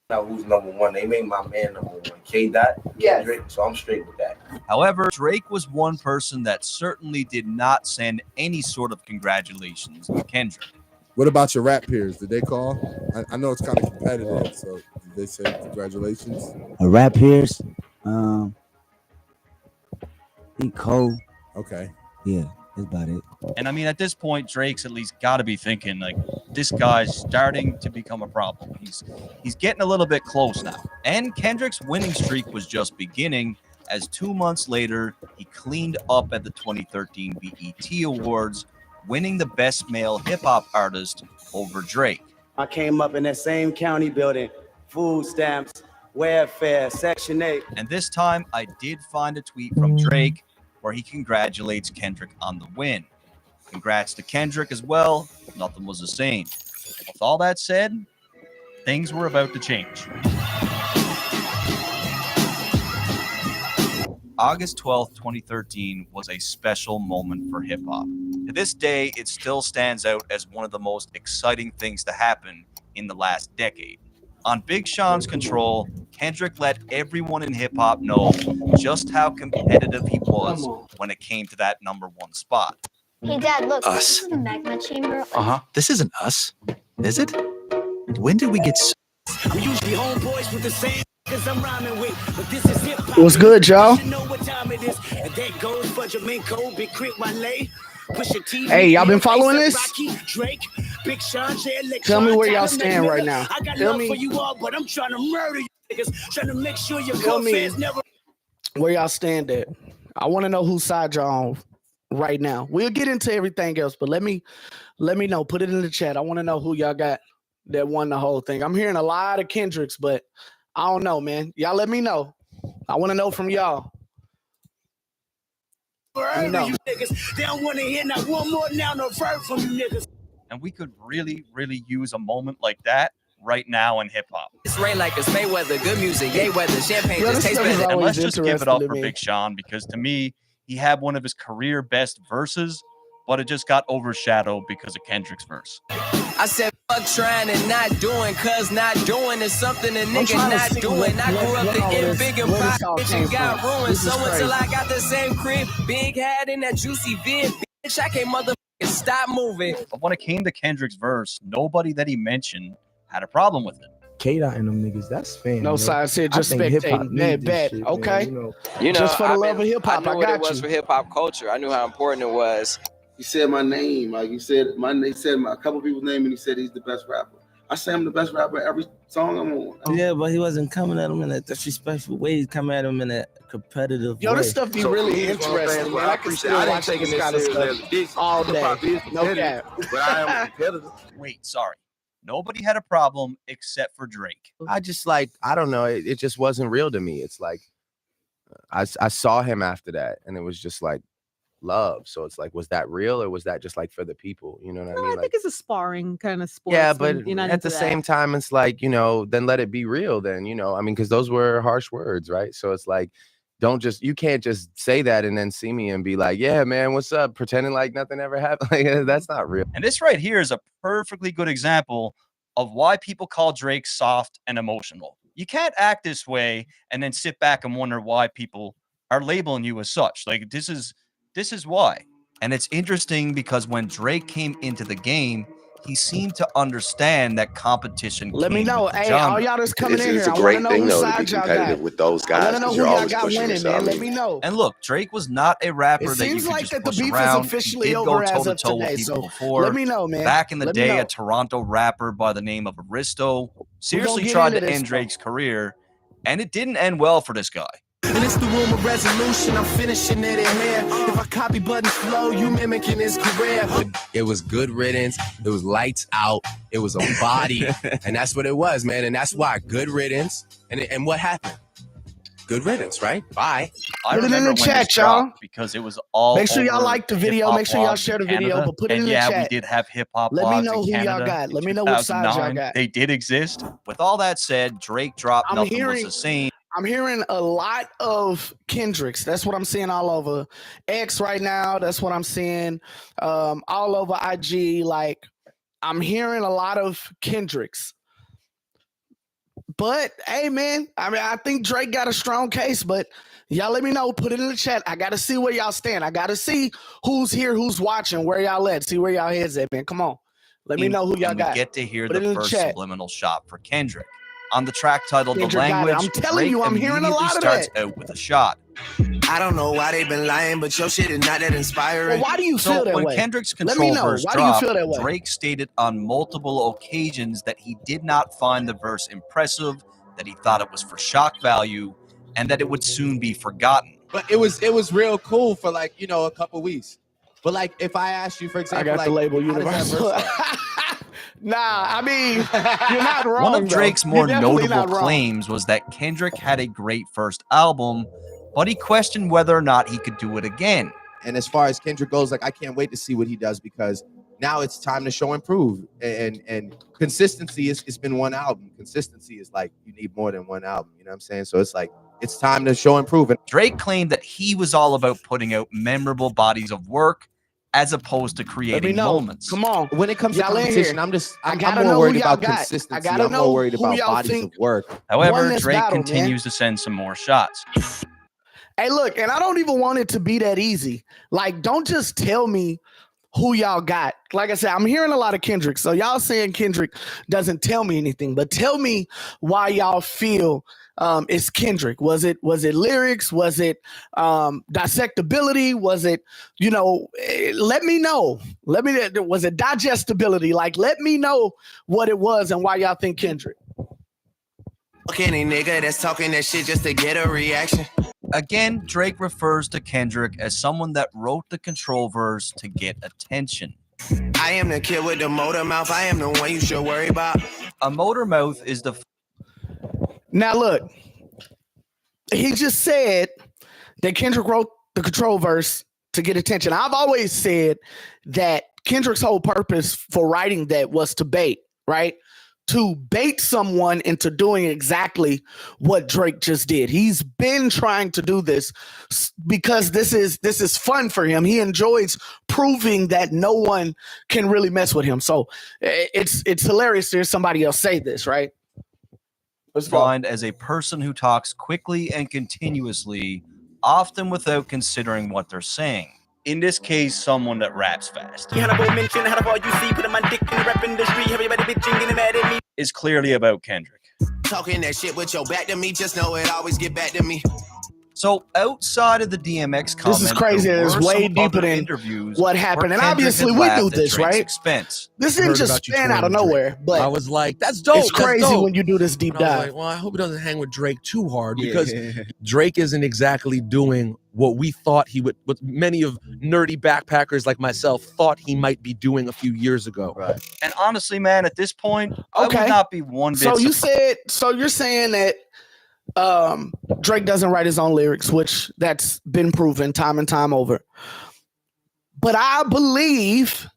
Now who's number one? They made my man number one. K. Dot, Kendrick, so I'm straight with that. However, Drake was one person that certainly did not send any sort of congratulations to Kendrick. What about your rap peers? Did they call? I know it's kind of competitive, so did they say congratulations? Rap peers? He Cole. Okay. Yeah, that's about it. And I mean, at this point, Drake's at least got to be thinking, like, this guy's starting to become a problem. He's getting a little bit close now. And Kendrick's winning streak was just beginning, as 2 months later, he cleaned up at the 2013 BET Awards, winning the Best Male Hip-Hop Artist over Drake. I came up in that same county building, food stamps, welfare, Section 8. And this time, I did find a tweet from Drake where he congratulates Kendrick on the win. Congrats to Kendrick as well. Nothing was the same. With all that said, things were about to change. August 12th, 2013 was a special moment for hip-hop. To this day, it still stands out as one of the most exciting things to happen in the last decade. On Big Sean's Control, Kendrick let everyone in hip-hop know just how competitive he was when it came to that #1 spot. Hey, Dad, look, Us. this is the magma chamber. This isn't us, is it? When did we get I'm usually homeboys with the same I'm rhyming with, but this is hip hop. What's good, y'all? You know what time it is, and that goes for Jamaica, Big Crit Wale. Hey, y'all been following this? Drake, Big Sean, Tell me where y'all stand right now. I got Tell love me. for you all, but I'm trying to murder you niggas, trying to make sure your Tell me. fans never. Where y'all stand at? I want to know whose side y'all on right now. We'll get into everything else, but let me know. Put it in the chat. I want to know who y'all got that won the whole thing. I'm hearing a lot of Kendricks, but I don't know, man. Y'all let me know. I want to know from y'all. You niggas. They don't want to hear not one more now, no verb from you niggas. And we could really, really use a moment like that right now in hip-hop. It's rain like it's Mayweather, good music, gay weather, champagne just tastes better. And let's just give it up for Big Sean, because to me, he had one of his career best verses, but it just got overshadowed because of Kendrick's verse. I said, fuck trying and not doing, cause not doing is something a nigga not doing. I grew up thinking big and pride, bitch, and got ruined. So until I got the same crib, big hat in that juicy vid, bitch, I can't motherfucking stop moving. But when it came to Kendrick's verse, nobody that he mentioned had a problem with it. K-Dot and them niggas, that's fan. No side said just spectating. That bet. Okay. Man, you know, just for the love of hip hop, I I knew what got it was you. for hip hop culture. I knew how important it was. He said my name, like he said my name. Said a couple people's name, and he said he's the best rapper. I say I'm the best rapper every song I'm on. Yeah, but he wasn't coming at him in a disrespectful way. He's coming at him in a competitive way. This stuff be really interesting, man. I can still watch this kind of stuff all day. No cap. But I am competitive. Wait, sorry. Nobody had a problem except for Drake. I just I don't know. It just wasn't real to me. It's like, I saw him after that, and it was just like love. So it's like, was that real, or was that just like for the people? You know what I mean? I think it's a sparring kind of sport. Yeah, but at the same time, it's like, then let it be real then, I mean, because those were harsh words, right? So it's like, you can't just say that and then see me and be like, yeah, man, what's up? Pretending like nothing ever happened. Like, that's not real. And this right here is a perfectly good example of why people call Drake soft and emotional. You can't act this way and then sit back and wonder why people are labeling you as such. Like, this is why. And it's interesting because when Drake came into the game, he seemed to understand that competition. Let me know. Hey, all y'all that's coming in here, it's a great thing though to be competitive with those guys. I want to know who y'all got winning, man. Let me know. And look, Drake was not a rapper that you could just push around. He did go toe-to-toe with people before. Let me know, man. Back in the day, a Toronto rapper by the name of Aristo seriously tried to end Drake's career, and it didn't end well for this guy. And it's the room of resolution, I'm finishing it in here. If I copy Buddy's flow, you mimicking his career. It was good riddance. It was lights out. It was a body. And that's what it was, man. And that's why good riddance. And what happened? Good riddance, right? Bye. Put it in the chat, y'all. Because it was all. Make sure y'all like the video. Make sure y'all share the video. But put it in the chat. Yeah, we did have hip hop. Let me know who y'all got. Let me know what side y'all got. They did exist. With all that said, Drake dropped Nothing Was the Same. I'm hearing a lot of Kendricks. That's what I'm seeing all over X right now. That's what I'm seeing all over IG. Like, I'm hearing a lot of Kendricks. But hey, man, I mean, I think Drake got a strong case, but y'all let me know. Put it in the chat. I got to see where y'all stand. I got to see who's here, who's watching, where y'all at. See where y'all heads at, man. Come on. Let me know who y'all got. We get to hear Put the first subliminal shot for Kendrick. On the track titled Kendrick The Language, I'm telling Drake you, I'm hearing a lot of starts that. out with a shot. I don't know why they've been lying, but your shit is not that inspiring. Well, why do you feel that when way? Kendrick's Let me control know. verse Why dropped, do you feel that way? Drake stated on multiple occasions that he did not find the verse impressive, that he thought it was for shock value, and that it would soon be forgotten. But it was real cool for like, you know, a couple weeks. But like if I asked you, for example, I got like, the label how does that universal. verse go? Nah, I mean, you're not wrong. One of Drake's more notable not wrong. claims was that Kendrick had a great first album, but he questioned whether or not he could do it again. And as far as Kendrick goes, like I can't wait to see what he does, because now it's time to show and prove. And consistency it's been one album. Consistency is like you need more than one album. You know what I'm saying? So it's like it's time to show and prove. And Drake claimed that he was all about putting out memorable bodies of work as opposed to creating moments. Come on. When it comes to competition, I'm gotta more know worried who y'all about got. consistency. I gotta I'm know more worried who about y'all bodies think of work. However, won this Drake battle, continues to send some more shots. Hey, look, and I don't even want it to be that easy. Like, don't just tell me who y'all got. Like I said, I'm hearing a lot of Kendrick. So y'all saying Kendrick doesn't tell me anything, but tell me why y'all feel it's Kendrick. Was it lyrics? Was it dissectability? Was it, you know, let me know. Was it digestibility? Like, let me know what it was and why y'all think Kendrick. Any nigga that's talking that shit just to get a reaction. Again, Drake refers to Kendrick as someone that wrote the control verse to get attention. I am the kid with the motor mouth. I am the one you should worry about. A motor mouth is the... Now look, he just said that Kendrick wrote the control verse to get attention. I've always said that Kendrick's whole purpose for writing that was to bait, right? To bait someone into doing exactly what Drake just did. He's been trying to do this because this is fun for him. He enjoys proving that no one can really mess with him. So it's hilarious to hear somebody else say this, right? Let's go. Defined as a person who talks quickly and continuously, often without considering what they're saying. In this case, someone that raps fast. Is clearly about Kendrick. Talking that shit with your back to me, just know it always get back to me. So outside of the DMX comment, this is crazy. It's way deeper than what happened. And obviously we knew this, right? Expense. This didn't just span out of nowhere. But I was like, that's dope. It's crazy dope. when you do this deep dive. Like, well, I hope he doesn't hang with Drake too hard, because Drake isn't exactly doing what we thought he would, what many of nerdy backpackers like myself thought he might be doing a few years ago. Right. And honestly, man, at this point, I would not be one bit surprised. So you're saying that Drake doesn't write his own lyrics, which that's been proven time and time over. But I believe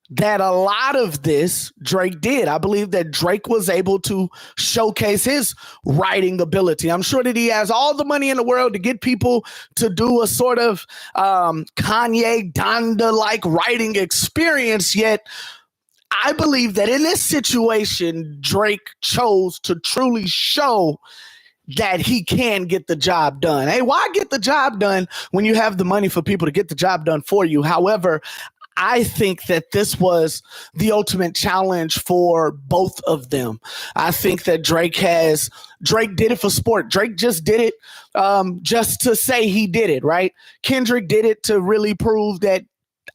that a lot of this Drake did. I believe that Drake was able to showcase his writing ability. I'm sure that he has all the money in the world to get people to do a sort of Kanye Donda-like writing experience, yet I believe that in this situation, Drake chose to truly show that he can get the job done. Hey, why get the job done when you have the money for people to get the job done for you? However, I think that this was the ultimate challenge for both of them. I think that Drake did it for sport. Drake just did it just to say he did it, right? Kendrick did it to really prove that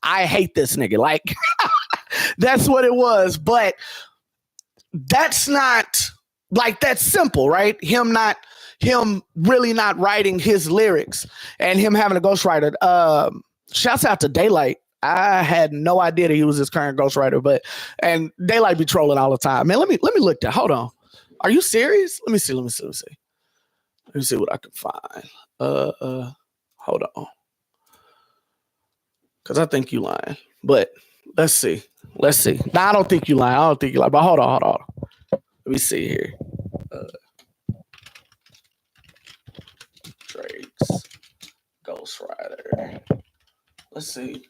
I hate this nigga. Like, that's what it was. But that's not... like, that's simple, right? Him really not writing his lyrics and him having a ghostwriter. Shouts out to Daylight. I had no idea that he was his current ghostwriter, and Daylight be trolling all the time. Man, let me look that. Hold on. Are you serious? Let me see what I can find. Hold on. Cause I think you lying. But let's see. Nah, I don't think you lying. But hold on. Let me see here. Drake's ghostwriter. Let's see.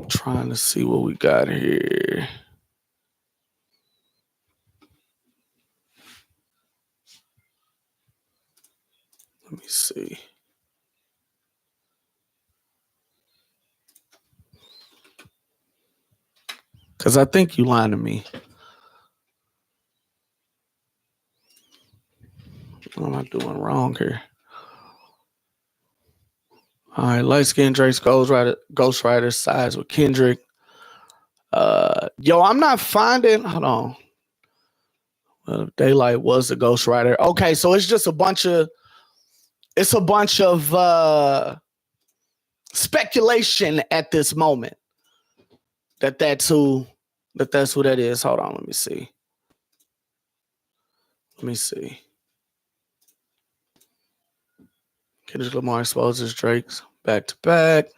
trying to see what we got here. Let me see. Because I think you lying to me. What am I doing wrong here? All right, light skin Drake's ghostwriter sides with Kendrick. Yo, I'm not finding. Hold on. Daylight was the ghostwriter. Okay, so it's just a bunch of. It's a bunch of speculation at this moment. That's who that is. Hold on, let me see. Kendrick Lamar exposes Drake's back to back.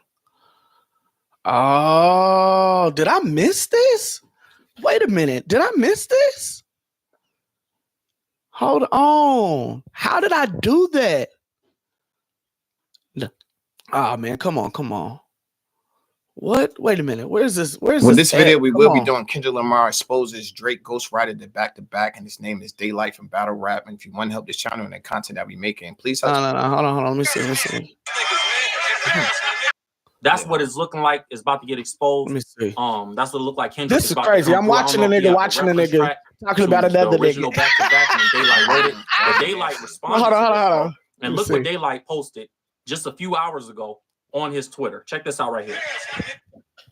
Oh, did I miss this? Wait a minute. Did I miss this? Hold on. How did I do that? Oh man, come on. What? Wait a minute. Where's this? Well, this video we will be doing Kendrick Lamar exposes Drake ghostwriter to back to back, and his name is Daylight from Battle Rap. And if you want to help this channel and the content that we making, please help. No. Hold on. Let me see. That's what it's looking like. It's about to get exposed. Let me see. That's what it looked like. Kendrick This is crazy. I'm watching a nigga talking about another nigga. Back to back, and Daylight wrote it. But Daylight responded. Hold on. And look what Daylight posted just a few hours ago on his Twitter. Check this out right here.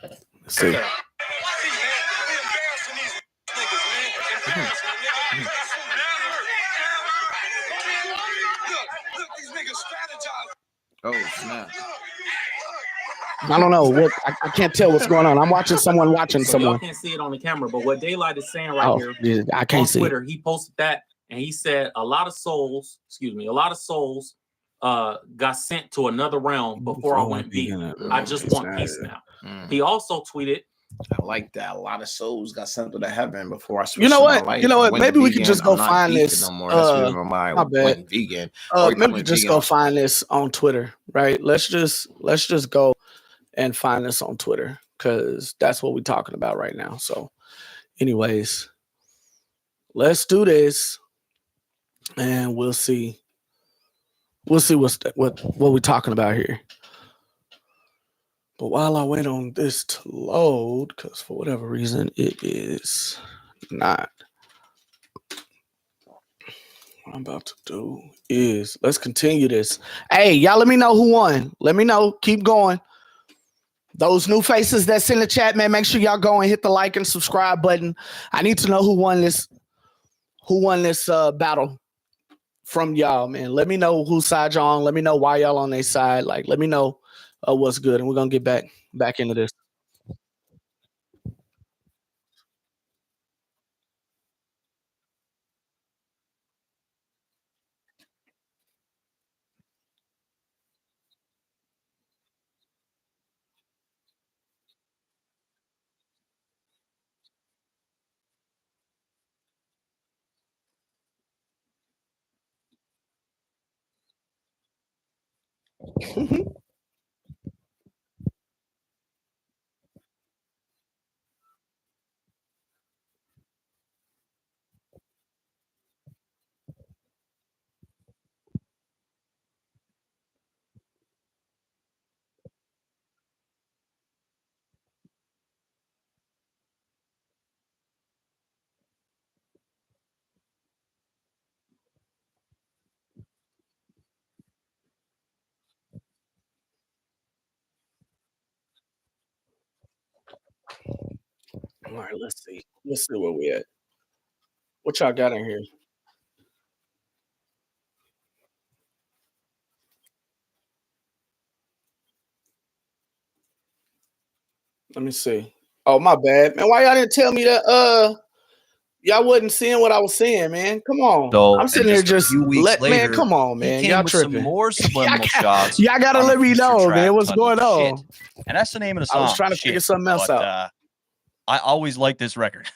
Let's see. Oh snap! I don't know what I can't tell what's going on. I'm watching someone watching someone. Y'all can't see it on the camera, but what Daylight is saying right here, yeah, I can't on see. Twitter, he posted that and he said a lot of souls got sent to another realm before I went vegan. I just want peace now. He also tweeted, I like that. A lot of souls got sent to the heaven before I switched. You know what? My life. You know what? Went Maybe we vegan. could just go I'm not find vegan this. No more. That's the reason why I my bad. went vegan. Maybe we just go find this on Twitter, right? Let's just go and find this on Twitter because that's what we're talking about right now. So, anyways, let's do this, and we'll see. We'll see what we're talking about here. But while I wait on this to load, because for whatever reason it is not. What I'm about to do is let's continue this. Hey, y'all, let me know who won. Let me know. Keep going. Those new faces that's in the chat, man, make sure y'all go and hit the like and subscribe button. I need to know who won this battle from y'all, man. Let me know whose side y'all on. Let me know why y'all on their side. Like, let me know what's good, and we're gonna get back into this. All right, let's see. Let's see where we at. What y'all got in here? Let me see. Oh, my bad, man. Why y'all didn't tell me that? Y'all wasn't seeing what I was seeing, man. Come on. So, I'm sitting here just later, man. Come on, man. He came Y'all with tripping. some more subliminal shots. Y'all gotta let me know, man. What's going on? And that's the name of the song. I was trying to figure something else out. I always like this record.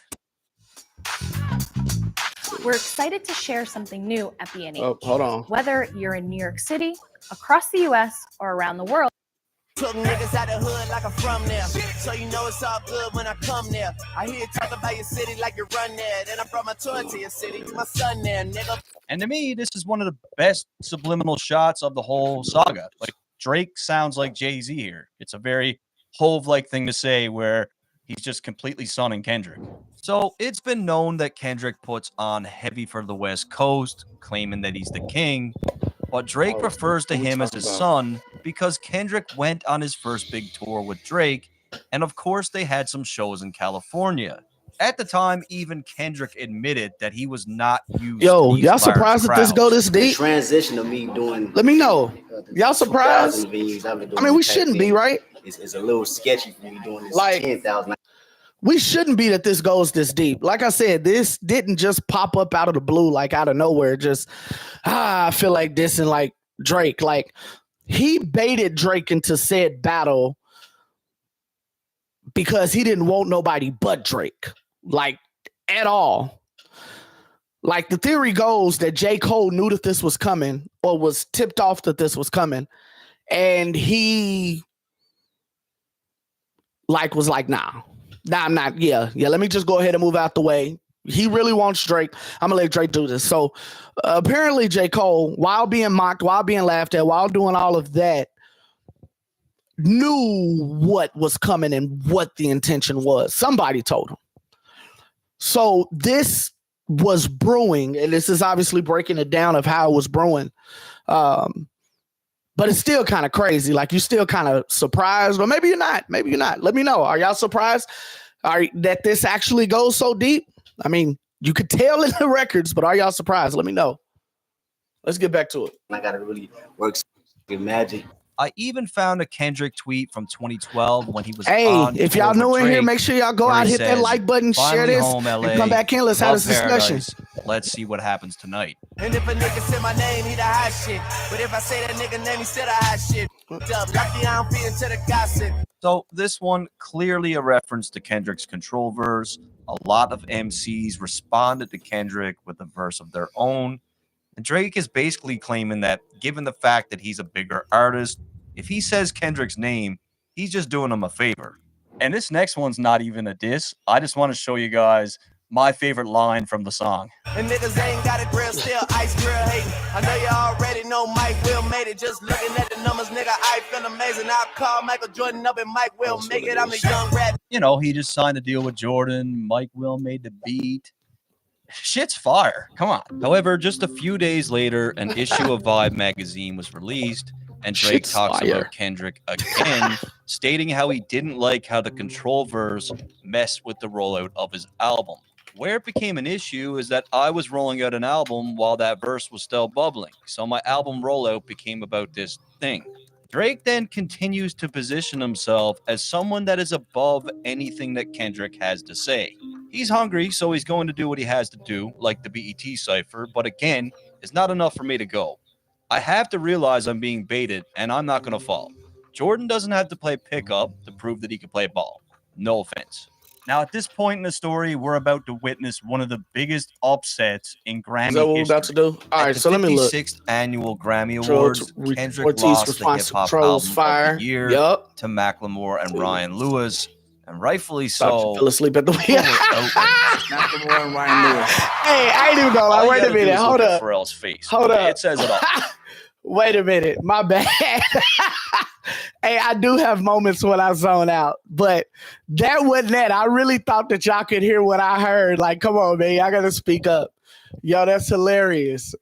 We're excited to share something new at B&H. Oh, hold on. Whether you're in New York City, across the U.S., or around the world. Took niggas out the hood like I'm from there. So you know it's all good when I come there. I hear you talk about your city like you run there. Then I brought my toy to your city. My son there, nigga. And to me, this is one of the best subliminal shots of the whole saga. Like, Drake sounds like Jay-Z here. It's a very Hove-like thing to say where he's just completely sunning Kendrick. So it's been known that Kendrick puts on heavy for the West Coast, claiming that he's the king. But Drake refers to him as his son because Kendrick went on his first big tour with Drake. And of course, they had some shows in California. At the time, even Kendrick admitted that he was not used to these y'all large surprised that this crowds. go this deep? Transition of me doing. Let me know. Y'all surprised? I mean, we shouldn't be, right? It's a little sketchy for me doing this. Like 10,000. We shouldn't be that this goes this deep. Like I said, this didn't just pop up out of the blue, like out of nowhere. Just I feel like this and like Drake. Like he baited Drake into said battle because he didn't want nobody but Drake. Like at all. Like the theory goes that J. Cole knew that this was coming or was tipped off that this was coming. And he was like, nah, I'm not. Yeah. Let me just go ahead and move out the way. He really wants Drake. I'm gonna let Drake do this. So apparently J. Cole, while being mocked, while being laughed at, while doing all of that, knew what was coming and what the intention was. Somebody told him. So this was brewing, and this is obviously breaking it down of how it was brewing. But it's still kind of crazy. Like you're still kind of surprised, or maybe you're not. Maybe you're not. Let me know. Are y'all surprised that this actually goes so deep? I mean, you could tell in the records, but are y'all surprised? Let me know. Let's get back to it. I gotta really work magic. I even found a Kendrick tweet from 2012 when he was Hey, on if y'all new in here, make sure y'all go out, hit that like button, share this, home, LA, and come back in. Let's have this discussion. Let's see what happens tonight. And if a nigga say my name, he the hot shit. But if I say that nigga name, he said the hot shit. Lucky I don't fit into the gossip. So this one clearly a reference to Kendrick's Control verse. A lot of MCs responded to Kendrick with a verse of their own. And Drake is basically claiming that given the fact that he's a bigger artist, if he says Kendrick's name, he's just doing him a favor. And this next one's not even a diss. I just want to show you guys my favorite line from the song. And niggas ain't got a grill, still ice grill hating. I know you already know Mike Will made it. Just looking at the numbers, nigga, I feel amazing. I'll call Michael Jordan up and Mike Will make it. I'm a young rat. You know, he just signed a deal with Jordan. Mike Will made the beat. Shit's fire. Come on. However, just a few days later, an issue of Vibe magazine was released, and Drake talks about Kendrick again, stating how he didn't like how the Control verse messed with the rollout of his album. Where it became an issue is that I was rolling out an album while that verse was still bubbling, so my album rollout became about this thing. Drake then continues to position himself as someone that is above anything that Kendrick has to say. He's hungry, so he's going to do what he has to do, like the BET cypher, but again, it's not enough for me to go. I have to realize I'm being baited, and I'm not going to fall. Jordan doesn't have to play pickup to prove that he can play ball. No offense. Now, at this point in the story, we're about to witness one of the biggest upsets in Grammy Is that what we're history. about to do? All right, so let me look. 56th annual Grammy Awards, Kendrick Ortiz lost the response hip-hop controls album fire. of the year Yup. to Macklemore and Ryan Lewis, and rightfully Thought so. you fell asleep at the wheel. Macklemore and Ryan Lewis. Hey, I ain't even gonna lie. All you Wait a gotta do minute. is Hold look at up. Pharrell's face. Hold up. It says it all. Wait a minute. My bad. Hey, I do have moments when I zone out, but that wasn't that. I really thought that y'all could hear what I heard. Like, come on, man. Y'all gotta speak up. Yo, that's hilarious.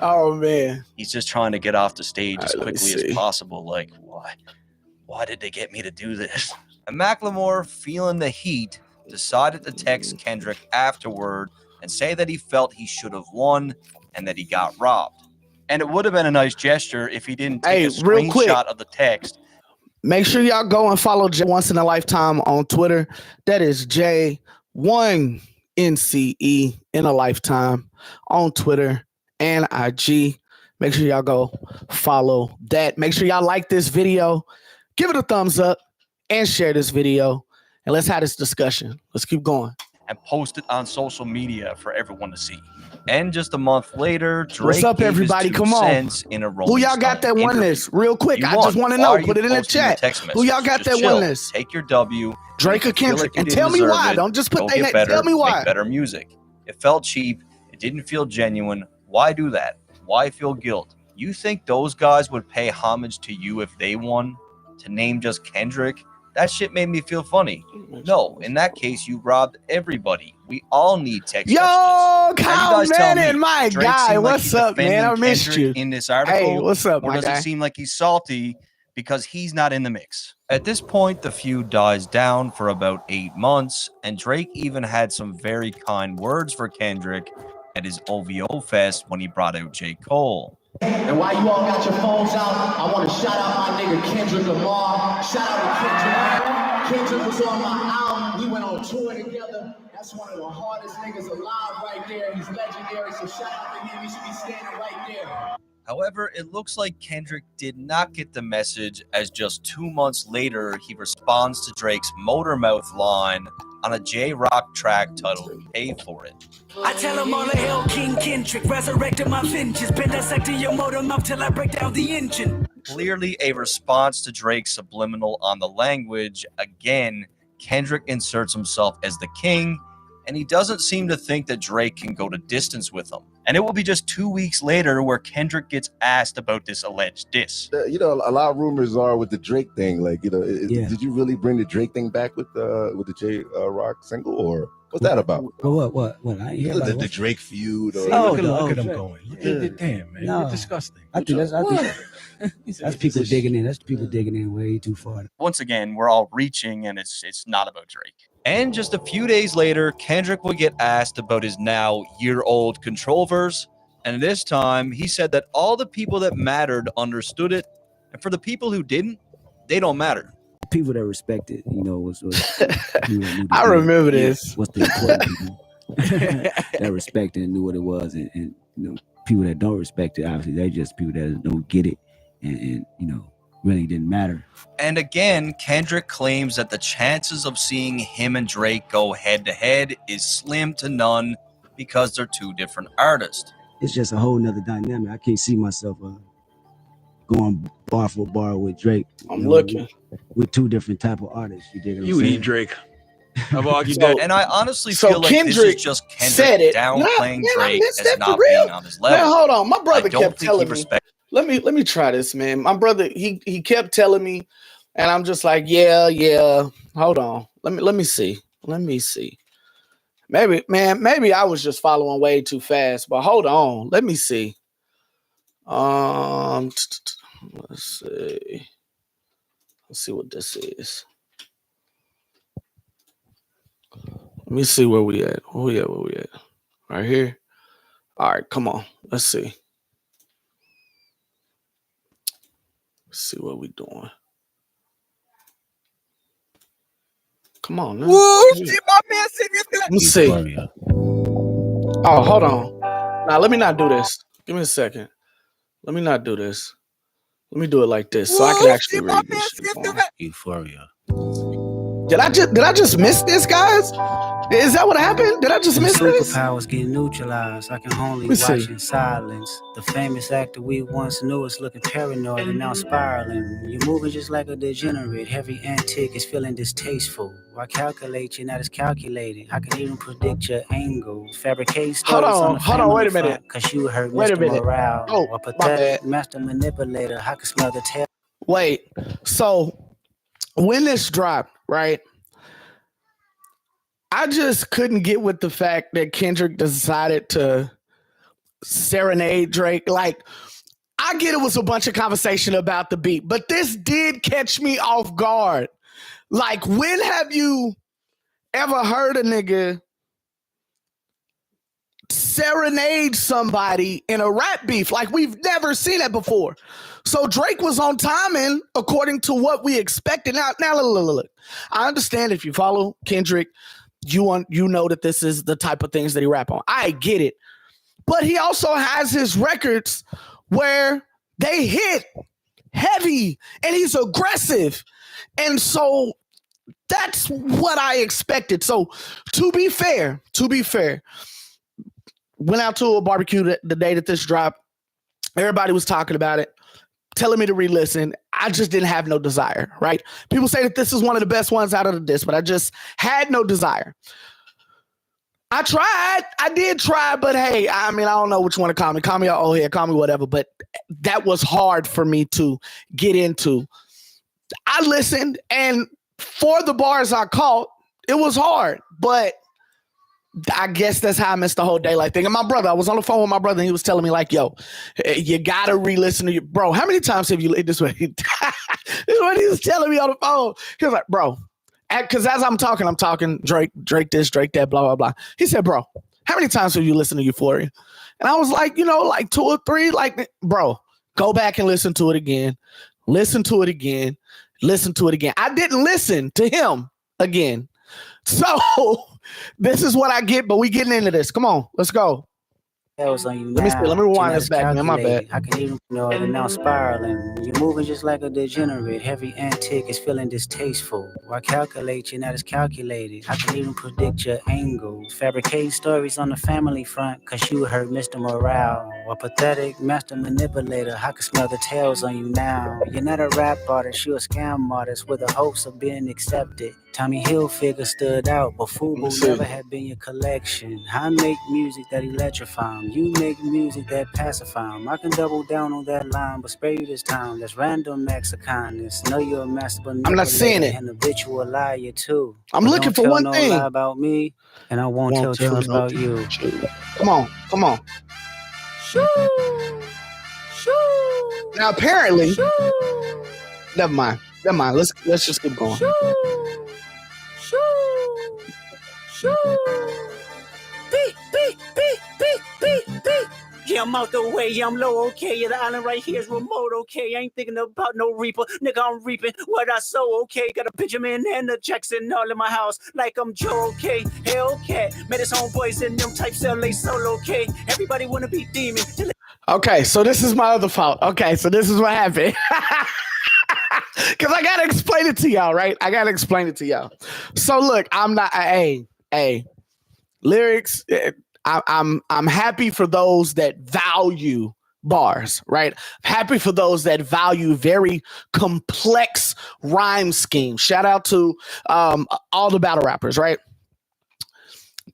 Oh, man. He's just trying to get off the stage as All right, let me quickly see. as possible. Like, why did they get me to do this? And Macklemore, feeling the heat, decided to text Kendrick afterward and say that he felt he should have won and that he got robbed. And it would have been a nice gesture if he didn't take a real quick. screenshot of the text. Make sure y'all go and follow J Once in a Lifetime on Twitter. That is J1NCE in a Lifetime on Twitter and IG. Make sure y'all go follow that. Make sure y'all like this video, give it a thumbs up, and share this video. And let's have this discussion. Let's keep going. And post it on social media for everyone to see. And just a month later, Drake What's up, gave his everybody? 2 Come on. cents in a Rolling Who y'all got Stone that one interview. list? Real quick, You I won. just want to Why know. are Put you it in the posting your chat. text Who y'all messages? got Just that chill. one list? Take your W. Drake or If you feel Kendrick? like you And didn't tell me deserve why. it, Don't just put go their get name. better, Tell me why. make better music. It felt cheap. It didn't feel genuine. Why do that? Why feel guilt? You think those guys would pay homage to you if they won? To name just Kendrick? That shit made me feel funny. No, in that case, you robbed everybody. We all need text Yo, messages. Now you guys tell me, my Drake guy. seemed like What's he's up, man? I defending missed Kendrick you. in this article, Hey, what's up, or my does guy? it seem like he's salty because he's not in the mix? At this point, the feud dies down for about 8 months, and Drake even had some very kind words for Kendrick at his OVO Fest when he brought out J. Cole. And while you all got your phones out, I want to shout out my nigga Kendrick Lamar. Shout out to Kendrick. Kendrick was on my album. We went on tour together. That's one of the hardest niggas alive right there. He's legendary, so shout out to him. He should be standing right there. However, it looks like Kendrick did not get the message, as just 2 months later, he responds to Drake's Motormouth line on a J-Rock track titled Pay For It. I tell him all the hell, King Kendrick, resurrected my vengeance, been dissecting your motor mouth till I break down the engine. Clearly a response to Drake's subliminal on the language. Again, Kendrick inserts himself as the king, and he doesn't seem to think that Drake can go to distance with him. And it will be just 2 weeks later where Kendrick gets asked about this alleged diss. You know, a lot of rumors are with the Drake thing. Like, you know, did you really bring the Drake thing back with the J Rock single, or what's that about? What? I ain't hear about the Drake feud. Or, Look at them going. Damn, man, you're disgusting. I think that's people digging in. That's people digging in way too far. Once again, we're all reaching, and it's not about Drake. And just a few days later, Kendrick will get asked about his now year-old Control verse, and this time he said that all the people that mattered understood it, and for the people who didn't, they don't matter. People that respect it, you know, was I remember this. What's the important people that respect it and knew what it was, and you know, people that don't respect it, obviously, they just people that don't get it, and you know, really didn't matter. And again, Kendrick claims that the chances of seeing him and Drake go head-to-head is slim to none because they're two different artists. It's just a whole nother dynamic. I can't see myself going bar for bar with Drake. I'm looking with two different type of artists. You dig what I'm saying? Drake. I've argued that. And I honestly feel like this is just Kendrick downplaying Drake as not being on his level. Man, hold on. My brother kept telling me. Let me try this, man. My brother, he kept telling me, and I'm just like, yeah. Hold on. Let me see. Maybe I was just following way too fast, but hold on. Let me see. Let's see. Let's see what this is. Let me see where we at. Where we at? Right here. All right, come on. Let's see. Let's see what we doing. Come on, man. Let me see. Oh, hold on. Now, let me not do this. Give me a second. Let me not do this. Let me do it like this so I can actually read this shit. Euphoria. Did I just miss this, guys? Is that what happened? Did I just miss this? Superpowers get neutralized. I can only watch in silence. The famous actor we once knew is looking paranoid and now spiraling. You're moving just like a degenerate. Heavy antique is feeling distasteful. I calculate you, not as calculating. I can even predict your angle. Fabricate stories. Hold on, wait a minute. Cause you heard Wait a Mr. minute. Morale. Oh, or my pathetic bad. master manipulator. I can smell the tail. Wait, so when this dropped, right? I just couldn't get with the fact that Kendrick decided to serenade Drake. Like, I get it was a bunch of conversation about the beat, but this did catch me off guard. Like, when have you ever heard a nigga serenade somebody in a rap beef? Like, we've never seen that before. So Drake was on timing according to what we expected. Now look. I understand if you follow Kendrick, you know that this is the type of things that he rap on. I get it. But he also has his records where they hit heavy and he's aggressive. And so that's what I expected. So to be fair, went out to a barbecue the day that this dropped. Everybody was talking about it, telling me to re-listen. I just didn't have no desire, right? People say that this is one of the best ones out of the disc, but I just had no desire. I did try, but hey, I mean, I don't know which one to call me. Call me an old head, call me whatever, but that was hard for me to get into. I listened, and for the bars I caught, it was hard, but I guess that's how I missed the whole daylight thing. And my brother, I was on the phone with my brother, and he was telling me like, yo, you got to re-listen to your, bro, how many times have you, this way, this is what he was telling me on the phone. He was like, bro, because as I'm talking, Drake this, Drake that, blah, blah, blah. He said, bro, how many times have you listened to Euphoria? And I was like, like 2 or 3, like, bro, go back and listen to it again. Listen to it again. Listen to it again. I didn't listen to him again. So this is what I get, but we getting into this. Come on, let's go. On you let me see. Let me rewind this back, man. My bad. I can even know it now spiraling. You're moving just like a degenerate. Heavy antic is feeling distasteful. Why calculate you not as calculated? I can even predict your angles. Fabricating stories on the family front, cause you hurt Mr. Morale. A pathetic master manipulator. I can smell the tails on you now. You're not a rap artist, you're a scam artist with the hopes of being accepted. Tommy Hilfiger stood out, but FUBU never had been your collection. I make music that electrify 'em. You make music that pacify 'em. I can double down on that line, but spare you this time. That's random acts of kindness. Know you're a master, but I'm not seeing it. An habitual liar too. I'm But looking don't for one tell thing. No lie about me, and I won't tell truth about you. Come on. Shoo, shoo. Now apparently, never mind. Let's just keep going. Shoo. Beep, beep, beep, beep, beep, beep. Yeah, I'm out the way, I'm low, okay. Yeah, the island right here is remote, okay. I ain't thinking about no reaper, nigga, I'm reaping what I sow, okay. Got a Benjamin and a Jackson all in my house, like I'm Joe, okay. Hellcat, met his homeboys in them types LA solo, okay. Everybody wanna be demon. Okay, so this is my other fault. Okay, so this is what happened. Because I gotta explain it to y'all, right? I gotta explain it to y'all. So look, I'm not lyrics. I'm happy for those that value bars, right? Happy for those that value very complex rhyme schemes. Shout out to all the battle rappers, right?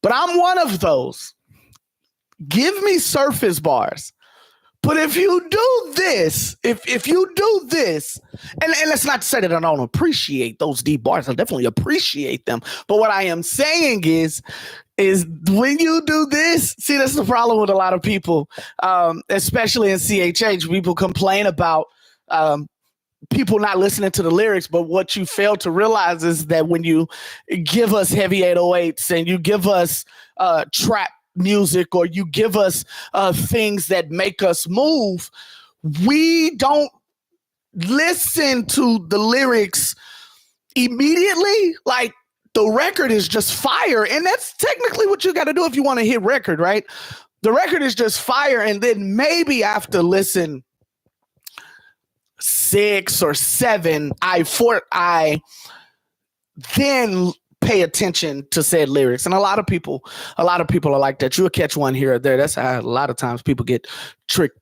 But I'm one of those. Give me surface bars. But if you do this, if you do this, and let's not say that I don't appreciate those deep bars, I definitely appreciate them. But what I am saying is when you do this, see, that's the problem with a lot of people, especially in CHH. People complain about people not listening to the lyrics, but what you fail to realize is that when you give us heavy 808s and you give us trap music, or you give us things that make us move, we don't listen to the lyrics immediately. Like, the record is just fire, and that's technically what you got to do if you want to hit record, right? The record is just fire, and then maybe after listen 6 or 7, I then pay attention to said lyrics. And a lot of people are like that. You'll catch one here or there. That's how a lot of times people get tricked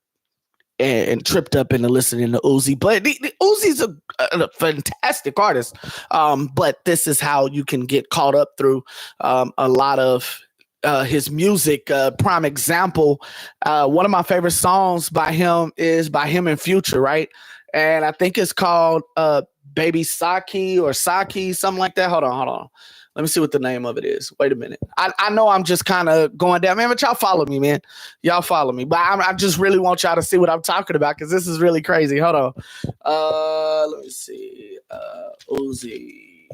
and tripped up into listening to Uzi. But Uzi's a fantastic artist. But this is how you can get caught up through a lot of his music. Prime example, one of my favorite songs by him is by him and Future, right? And I think it's called Baby Saki or Saki, something like that. Hold on. Let me see what the name of it is. Wait a minute. I know I'm just kind of going down, man, but y'all follow me, man. Y'all follow me. But I just really want y'all to see what I'm talking about, because this is really crazy. Hold on. Let me see. Uzi.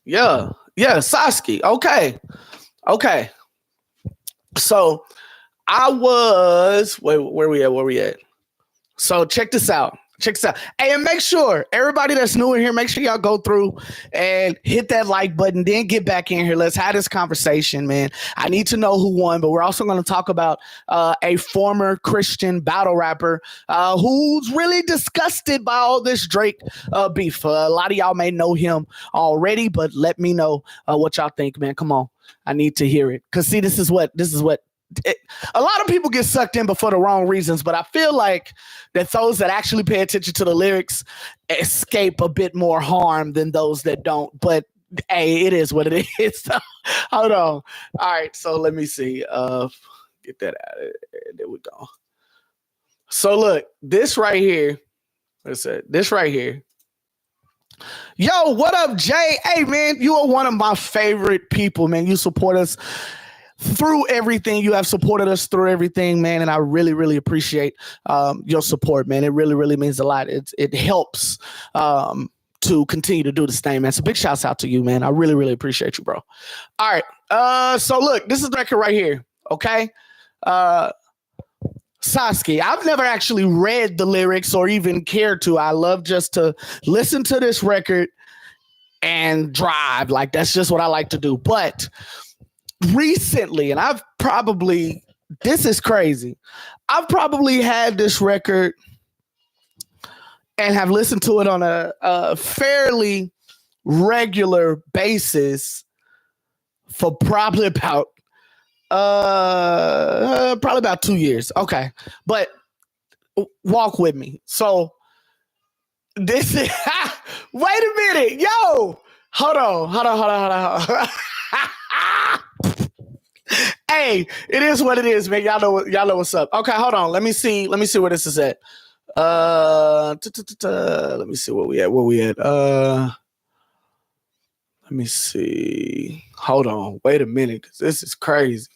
Yeah, Sasuke. Okay. So I was where we at? So check this out. Check this out. Hey, and make sure everybody that's new in here, make sure y'all go through and hit that like button, then get back in here. Let's have this conversation, man. I need to know who won, but we're also going to talk about a former Christian battle rapper who's really disgusted by all this Drake beef. A lot of y'all may know him already, but let me know what y'all think, man. Come on. I need to hear it. Because see, this is what a lot of people get sucked in, but for the wrong reasons. But I feel like that those that actually pay attention to the lyrics escape a bit more harm than those that don't. But hey, it is what it is. So, hold on. All right, so let me see. Get that out of there. There we go. So look, this right here. What's that? This right here. Yo, what up, Jay? Hey, man, you are one of my favorite people, man. You support us through everything. You have supported us through everything, man, and I really, really appreciate your support, man. It really, really means a lot. It helps to continue to do this thing, man. So big shouts out to you, man. I really, really appreciate you, bro. All right, so look, this is the record right here, okay? Sasuke, I've never actually read the lyrics or even cared to. I love just to listen to this record and drive. Like, that's just what I like to do. But recently, and this is crazy, I've probably had this record and have listened to it on a fairly regular basis for probably about 2 years. Okay. But walk with me. So this is wait a minute. Yo, hold on. Hey, it is what it is, man. Y'all know what's up. Okay, hold on. Let me see where this is at. Let me see where we at. Let me see. Hold on. Wait a minute, because this is crazy.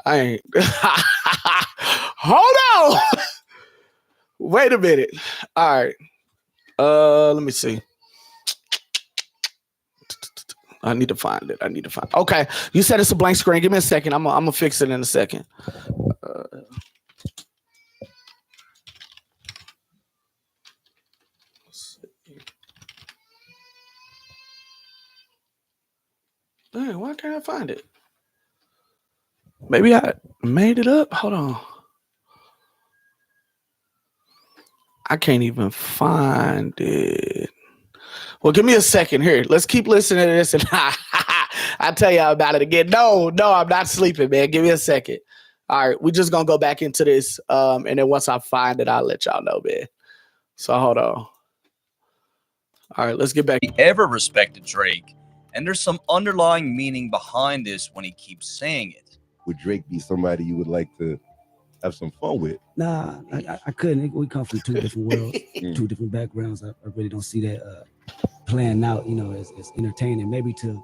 I ain't. Hold on. Wait a minute. All right. Let me see. I need to find it. Okay. You said it's a blank screen. Give me a second. I'm gonna fix it in a second. Dang, why can't I find it? Maybe I made it up. Hold on. I can't even find it. Well, give me a second here. Let's keep listening to this and I'll tell you about it again. No, I'm not sleeping, man. Give me a second. All right, we're just gonna go back into this. And then once I find it, I'll let y'all know, man. So hold on. All right, let's get back. He ever respected Drake, and there's some underlying meaning behind this when he keeps saying it. Would Drake be somebody you would like to have some fun with? Nah, I couldn't. We come from two different worlds, two different backgrounds. I really don't see that playing out, as entertaining. Maybe to,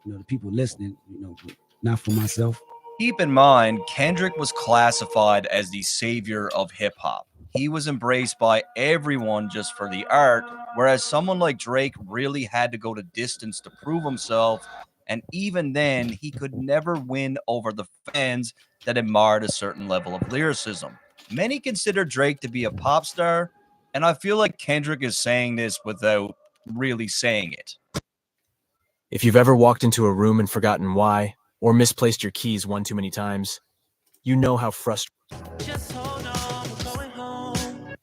the people listening, but not for myself. Keep in mind, Kendrick was classified as the savior of hip-hop. He was embraced by everyone just for the art, whereas someone like Drake really had to go to distance to prove himself, and even then, he could never win over the fans that admired a certain level of lyricism. Many consider Drake to be a pop star, and I feel like Kendrick is saying this without really saying it. If you've ever walked into a room and forgotten why, or misplaced your keys one too many times, you know how frustrating.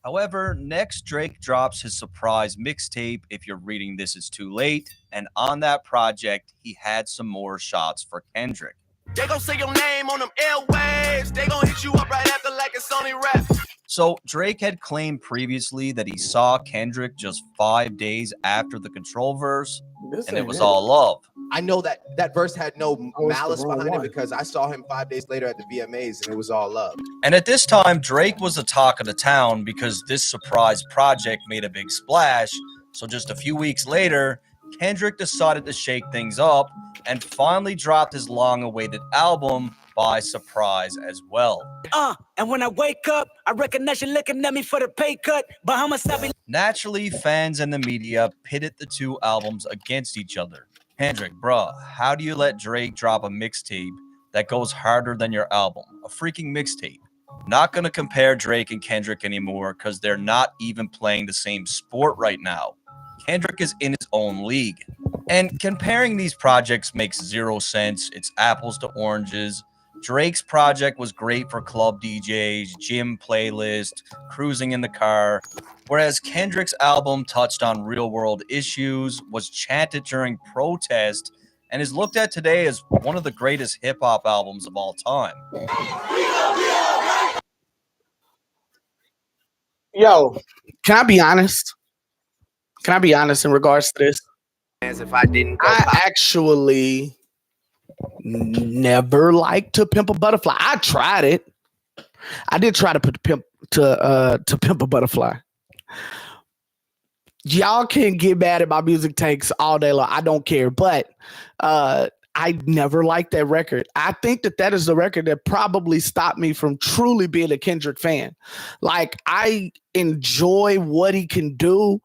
However, next Drake drops his surprise mixtape, If You're Reading This It's Too Late, and on that project, he had some more shots for Kendrick. They gon' say your name on them airwaves. They gon' hit you up right after like it's only rap. So Drake had claimed previously that he saw Kendrick just 5 days after the Control verse, and it was all love. I know that verse had no malice behind it because I saw him 5 days later at the VMAs and it was all love. And at this time, Drake was the talk of the town because this surprise project made a big splash. So just a few weeks later, Kendrick decided to shake things up and finally dropped his long-awaited album by surprise as well. And when I wake up, I recognize you looking at me for the pay cut. Bahamas, Naturally, fans and the media pitted the two albums against each other. Kendrick, bruh, how do you let Drake drop a mixtape that goes harder than your album? A freaking mixtape. Not going to compare Drake and Kendrick anymore because they're not even playing the same sport right now. Kendrick is in his own league. And comparing these projects makes zero sense. It's apples to oranges. Drake's project was great for club DJs, gym playlist, cruising in the car, whereas Kendrick's album touched on real-world issues, was chanted during protest, and is looked at today as one of the greatest hip-hop albums of all time. Yo, can I be honest? Can I be honest in regards to this? As if I didn't go I actually never liked To Pimp a Butterfly. I tried it. I did try to put to Pimp a Butterfly. Y'all can get mad at my music takes all day long. I don't care, but I never liked that record. I think that is the record that probably stopped me from truly being a Kendrick fan. Like, I enjoy what he can do.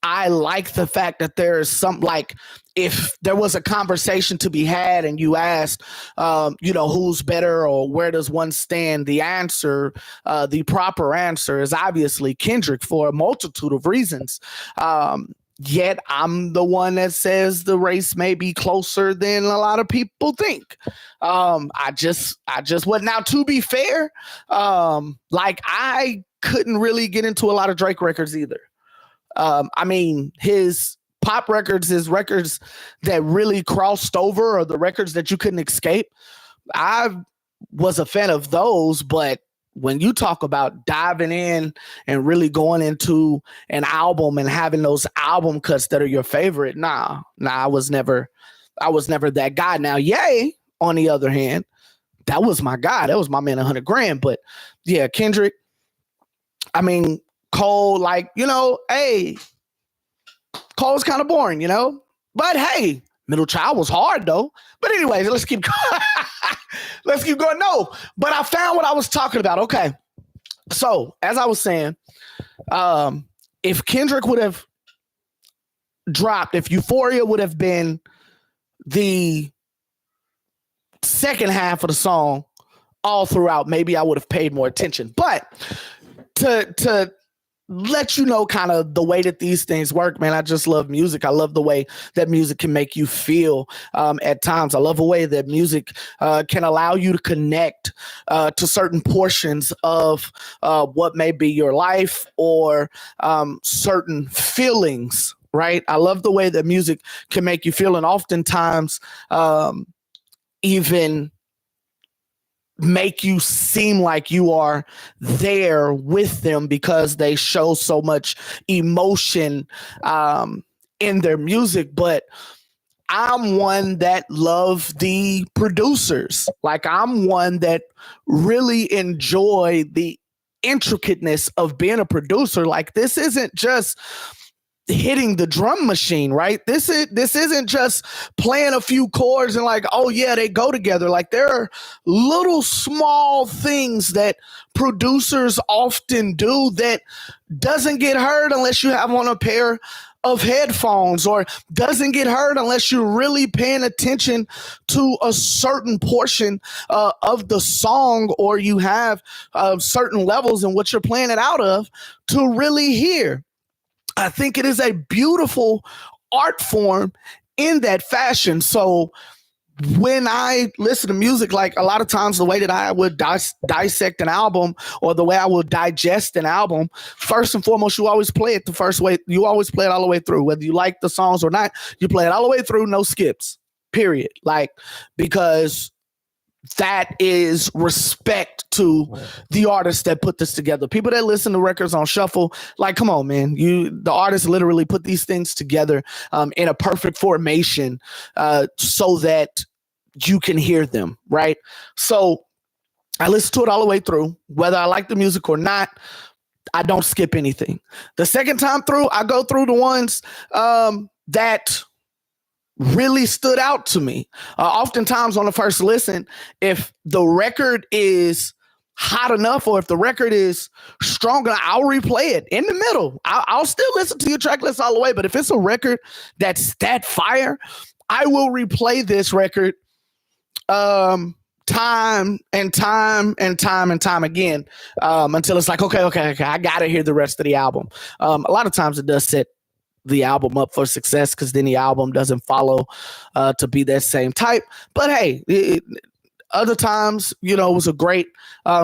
I like the fact that there is some, like, if there was a conversation to be had and you asked, who's better or where does one stand, the answer, the proper answer is obviously Kendrick for a multitude of reasons. Yet I'm the one that says the race may be closer than a lot of people think. I just wouldn't. Now, to be fair, I couldn't really get into a lot of Drake records either. I mean, his pop records, his records that really crossed over, or the records that you couldn't escape, I was a fan of those, but when you talk about diving in and really going into an album and having those album cuts that are your favorite, I was never that guy. Now, Ye, on the other hand, that was my guy. That was my man, 100 grand. But yeah, Kendrick, I mean, Cole, hey, Cole's kind of boring, but hey, Middle Child was hard though. But anyways, let's keep going. Let's keep going. No, but I found what I was talking about. Okay. So as I was saying, if Kendrick would have dropped, if Euphoria would have been the second half of the song all throughout, maybe I would have paid more attention. But to let you know kind of the way that these things work, man, I just love music. I love the way that music can make you feel at times. I love the way that music can allow you to connect to certain portions of what may be your life or certain feelings, right? I love the way that music can make you feel, and oftentimes even make you seem like you are there with them because they show so much emotion in their music. But I'm one that love the producers. Like, I'm one that really enjoy the intricateness of being a producer. Like, this isn't just hitting the drum machine, right? This isn't just playing a few chords and like, oh yeah, they go together. Like, there are little small things that producers often do that doesn't get heard unless you have on a pair of headphones, or doesn't get heard unless you're really paying attention to a certain portion of the song, or you have certain levels in what you're playing it out of to really hear. I think it is a beautiful art form in that fashion. So when I listen to music, like, a lot of times the way that I would dissect an album, or the way I will digest an album, first and foremost, you always play it the first way. You always play it all the way through. Whether you like the songs or not, you play it all the way through, no skips, period. Like, because that is respect to the artists that put this together. People that listen to records on shuffle, like, come on, man. The artists literally put these things together in a perfect formation so that you can hear them, right? So I listen to it all the way through. Whether I like the music or not, I don't skip anything. The second time through, I go through the ones that really stood out to me. Oftentimes on the first listen, if the record is hot enough, or if the record is strong enough, I'll replay it in the middle. I'll still listen to your track list all the way, but if it's a record that's that fire, I will replay this record time and time again, until it's like, okay, I gotta hear the rest of the album. A lot of times it does set the album up for success because then the album doesn't follow to be that same type. But hey, other times, it was a great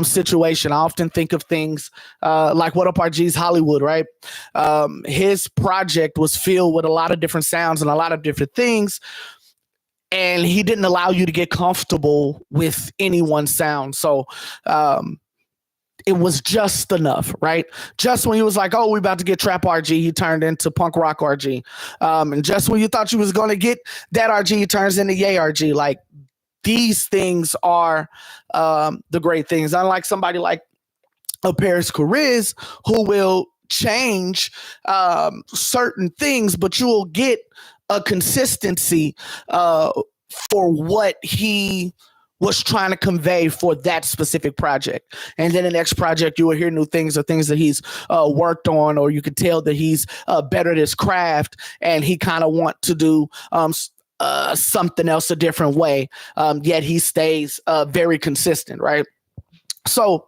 situation. I often think of things like What Up RG's Hollywood, right? His project was filled with a lot of different sounds and a lot of different things, and he didn't allow you to get comfortable with any one sound. So it was just enough, right? Just when he was like, oh, we're about to get trap RG, he turned into punk rock RG. And just when you thought you was going to get that RG, he turns into yay RG. Like, these things are the great things. Unlike somebody like a Paris Chariz, who will change certain things, but you will get a consistency for what he was trying to convey for that specific project. And then the next project, you will hear new things or things that he's worked on, or you could tell that he's better at his craft and he kind of want to do something else a different way, yet he stays very consistent, right? So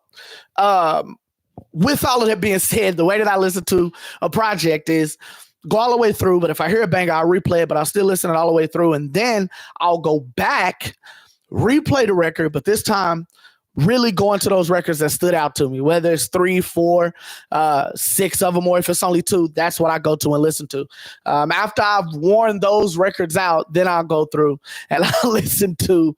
with all of that being said, the way that I listen to a project is go all the way through, but if I hear a banger, I'll replay it, but I'll still listen it all the way through, and then I'll go back, replay the record, but this time really go into those records that stood out to me, whether it's 3, 4, 6 of them, or if it's only 2, that's what I go to and listen to. After I've worn those records out, then I'll go through and I'll listen to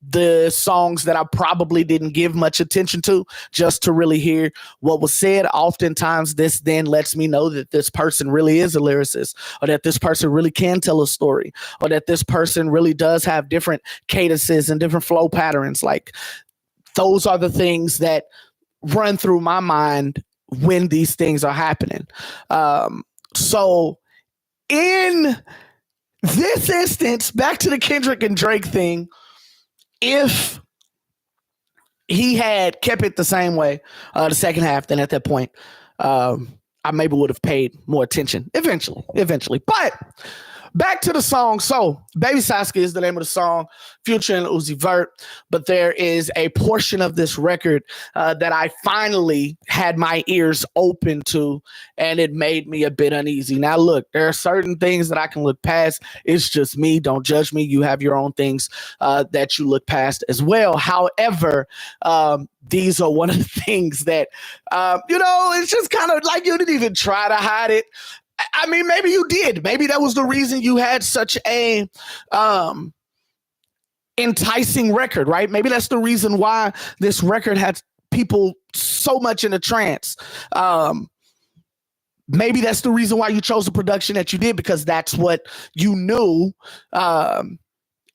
the songs that I probably didn't give much attention to, just to really hear what was said. Oftentimes this then lets me know that this person really is a lyricist, or that this person really can tell a story, or that this person really does have different cadences and different flow patterns. Like, those are the things that run through my mind when these things are happening. So in this instance, back to the Kendrick and Drake thing, if he had kept it the same way the second half, then at that point, I maybe would have paid more attention eventually. But back to the song. So Baby Sasuke is the name of the song, Future and Uzi Vert. But there is a portion of this record that I finally had my ears open to, and it made me a bit uneasy. Now, look, there are certain things that I can look past. It's just me. Don't judge me. You have your own things that you look past as well. However, these are one of the things that, it's just kind of like you didn't even try to hide it. I mean, maybe you did. Maybe that was the reason you had such a enticing record, right? Maybe that's the reason why this record had people so much in a trance. Maybe that's the reason why you chose the production that you did, because that's what you knew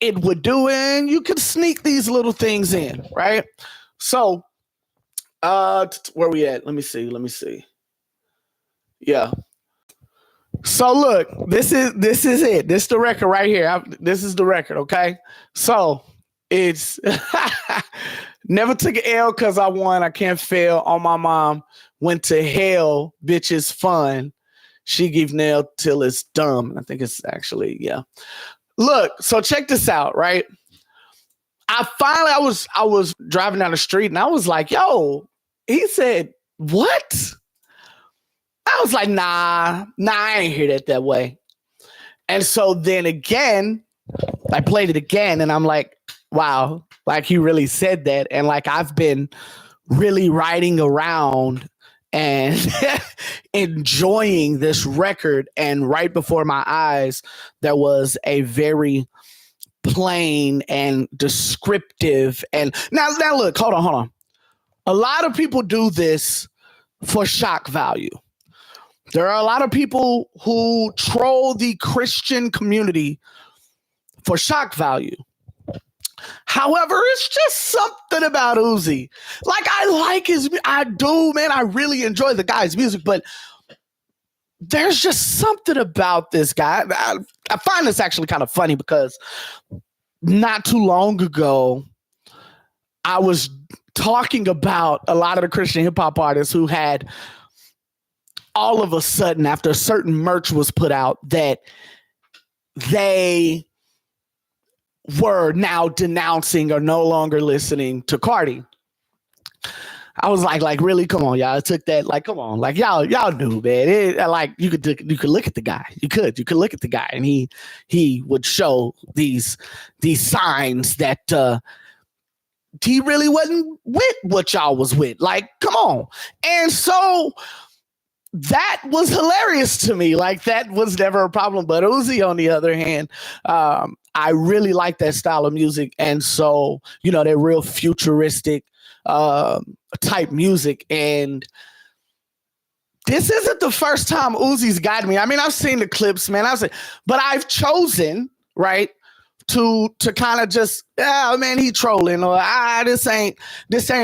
it would do, and you could sneak these little things in, right? So, where we at? Let me see. Yeah. So look, this is it. This is the record right here. This is the record, okay? So it's never took an L because I won. I can't fail. On my mom. Went to hell. Bitch is fun. She give nail till it's dumb. I think it's actually, yeah. Look, so check this out, right? I was driving down the street and I was like, yo, he said, what? I was like, nah, I ain't hear that way. And so then again, I played it again and I'm like, wow, like he really said that. And like, I've been really riding around and enjoying this record. And right before my eyes, there was a very plain and descriptive. And now look, hold on. A lot of people do this for shock value. There are a lot of people who troll the Christian community for shock value. However, it's just something about Uzi. Like, I do, man. I really enjoy the guy's music, but there's just something about this guy. I find this actually kind of funny because not too long ago, I was talking about a lot of the Christian hip hop artists who had all of a sudden, after a certain merch was put out, that they were now denouncing or no longer listening to Cardi. I was like, really? Come on, y'all. I took that. Like, come on. Like, y'all knew, man. Like, you could look at the guy. You could look at the guy, and he would show these signs that he really wasn't with what y'all was with. Like, come on. And so that was hilarious to me. Like, that was never a problem. But Uzi, on the other hand, I really like that style of music. And so, they're real futuristic type music. And this isn't the first time Uzi's got me. I mean, I've seen the clips, man. But I've chosen, right, to kind of just, man, he trolling, or this ain't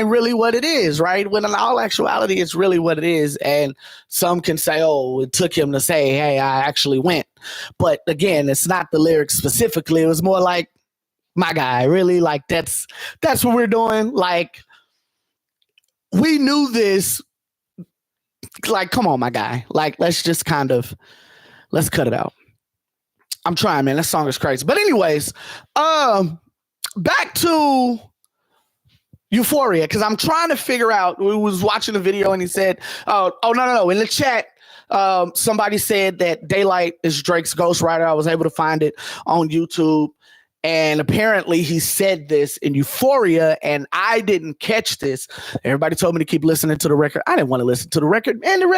really what it is, right? When in all actuality, it's really what it is. And some can say, oh, it took him to say, hey, I actually went. But again, it's not the lyrics specifically. It was more like, my guy, really? Like, that's what we're doing? Like, we knew this. Like, come on, my guy. Like, let's cut it out. I'm trying, man. That song is crazy. But anyways, back to Euphoria, because I'm trying to figure out, we was watching the video and he said, no. In the chat, somebody said that Daylight is Drake's ghostwriter. I was able to find it on YouTube. And apparently he said this in Euphoria, and I didn't catch this. Everybody told me to keep listening to the record. I didn't want to listen to the record. And in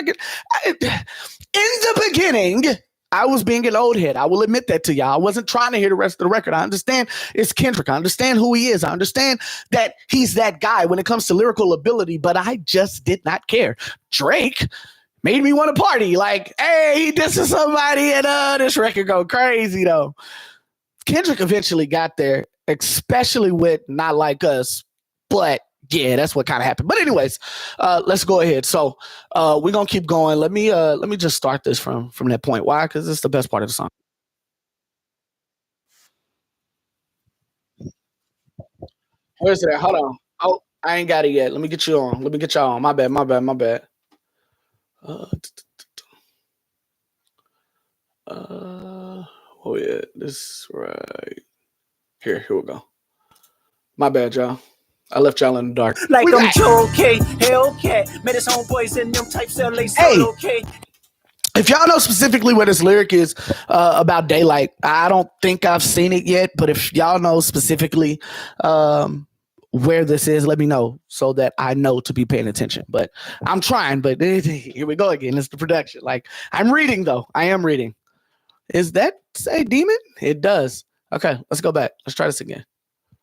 the beginning, I was being an old head. I will admit that to y'all. I wasn't trying to hear the rest of the record. I understand it's Kendrick. I understand who he is. I understand that he's that guy when it comes to lyrical ability, but I just did not care. Drake made me want to party. Like, hey, he disses somebody, and this record go crazy, though. Kendrick eventually got there, especially with Not Like Us, but yeah, that's what kind of happened. But anyways, let's go ahead. So we're gonna keep going. Let me just start this from that point. Why? Because it's the best part of the song. Where's it at? Hold on. Oh, I ain't got it yet. Let me get you on. Let me get y'all on. My bad. Oh yeah, this right here we go. My bad, y'all. I left y'all in the dark. Like I'm okay, Hellcat. Met his homeboys in them types of lace. Okay. If y'all know specifically what this lyric is about Daylight, I don't think I've seen it yet, but if y'all know specifically where this is, let me know so that I know to be paying attention. But I'm trying, but here we go again. It's the production. Like, I'm reading, though. I am reading. Is that say demon? It does. Okay, let's go back. Let's try this again.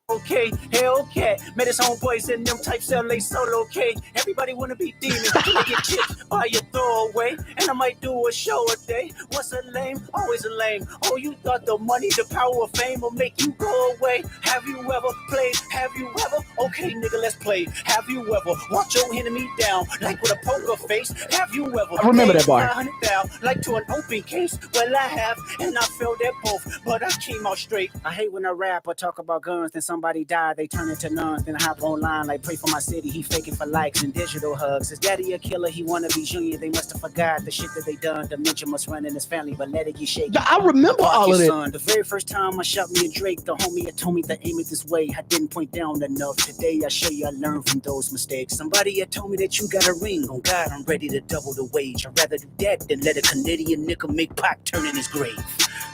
Okay, Hellcat. Met his homeboys in them types of LA solo. Okay, everybody wanna be demons. Can I get chipped by your throwaway? And I might do a show a day. What's a lame? Always a lame. Oh, you thought the money, the power of fame will make you go away? Have you ever played? Have you ever? Okay, nigga, let's play. Have you ever watch your enemy down like with a poker face? Have you ever? I remember that bar. 100,000 like to an open case. Well, I have, and I felt that both, but I came out straight. I hate when a rapper talk about guns, then somebody die, they turn into nuns, then hop online like pray for my city. He faking for likes and digital hugs. His daddy a killer, he wanna be junior. They must have forgot the shit that they done. Dementia must run in his family, but let it get shaky. I remember all of it. The very first time I shot me and Drake, the homie had told me to aim it this way. I didn't point down enough. Today I show you I learned from those mistakes. Somebody had told me that you got a ring. On God, I'm ready to double the wage. I'd rather do that than let a Canadian nigga make Pac turn in his grave.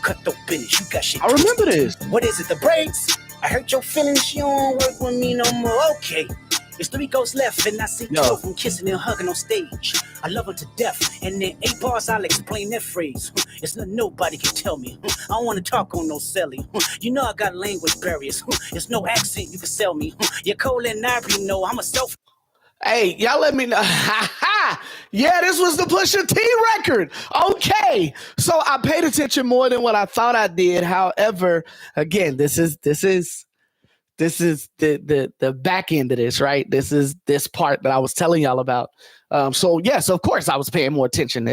Cut the finish, you got shit. I remember this. What is it, the brakes? I hurt your feelings, you don't work with me no more. Okay, there's 3 ghosts left, and I see 2 from kissing and hugging on stage. I love her to death, and in 8 bars I'll explain that phrase. It's nothing nobody can tell me. I don't want to talk on no celly. You know I got language barriers. It's no accent you can sell me. You're cold and ivory, no, I'm a self. Hey, y'all let me know. Yeah, this was the Pusha T record. Okay. So I paid attention more than what I thought I did. However, again, this is the back end of this, right? This is this part that I was telling y'all about. So yes, of course I was paying more attention.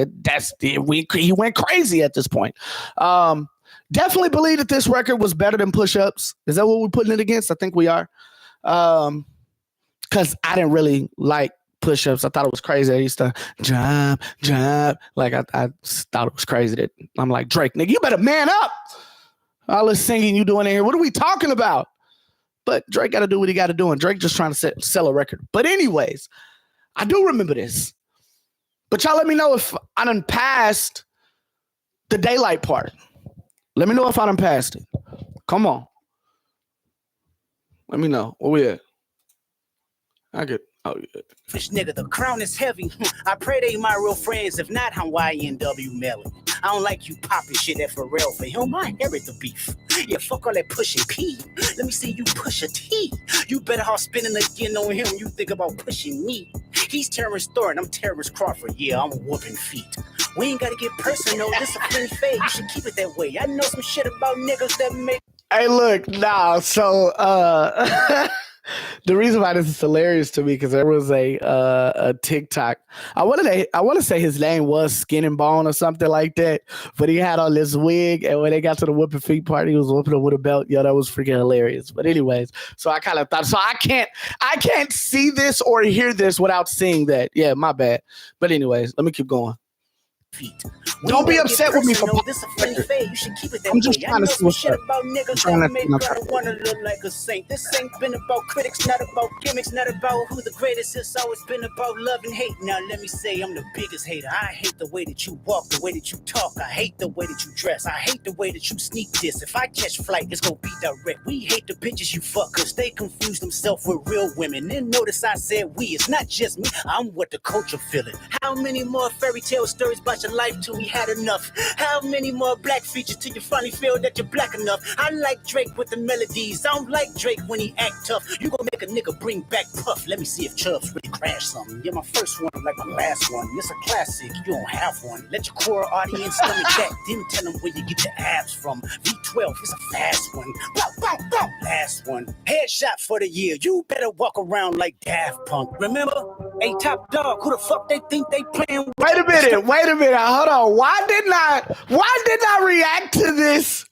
He went crazy at this point. Definitely believe that this record was better than Push-Ups. Is that what we're putting it against? I think we are. Because I didn't really like Push-Ups. I thought it was crazy. I used to job. Like I thought it was crazy that I'm like, Drake, nigga, you better man up. All this singing you doing in here. What are we talking about? But Drake got to do what he got to do, and Drake just trying to sell a record. But anyways, I do remember this. But y'all let me know if I done passed the daylight part. Let me know if I done passed it. Come on. Let me know. Where we at? I get. Oh, yeah. Fish nigga, the crown is heavy. I pray they my real friends. If not, I'm YNW Melon. I don't like you popping shit at Pharrell. For him, I inherit the beef. Yeah, fuck all that pushing P. Let me see you push a T. You better off spinning again on him. You think about pushing me. He's Terrence Thornton, I'm Terrence Crawford. Yeah, I'm whooping feet. We ain't gotta get personal. This a friendly fade. You should keep it that way. I know some shit about niggas that make. Hey, look, nah. So, the reason why this is hilarious to me because there was a TikTok. I want to say his name was Skin and Bone or something like that. But he had on this wig, and when they got to the whooping feet part, he was whooping him with a belt. Yo, that was freaking hilarious. But anyways, so I kind of thought. So I can't see this or hear this without seeing that. Yeah, my bad. But anyways, let me keep going. Feet. Don't be upset with me for this a friendly fade. You should keep it that I'm just way. trying to see what's shit up. about niggas Trying that to- make no, her wanna look like a saint. This ain't been about critics, not about gimmicks, not about who the greatest. It's always been about love and hate. Now let me say I'm the biggest hater. I hate the way that you walk, the way that you talk. I hate the way that you dress. I hate the way that you sneak this. If I catch flight, it's gonna be direct. We hate the bitches you fuck, cause they confuse themselves with real women. Then notice I said we. It's not just me. I'm what the culture feeling. How many more fairy tale stories about your life till we had enough? How many more black features till you finally feel that you're black enough? I like Drake with the melodies. I don't like Drake when he act tough. You gon' make a nigga bring back Puff. Let me see if Chubbs really crash something. You're my first one like my last one. It's a classic. You don't have one. Let your core audience stomach that. Then tell them where you get your abs from. V12 is a fast one. Bow, bow, bow. Last one. Headshot for the year. You better walk around like Daft Punk. Remember? Hey, Top Dog, who the fuck they think they playing with? Wait a minute. Hold on. Why didn't I react to this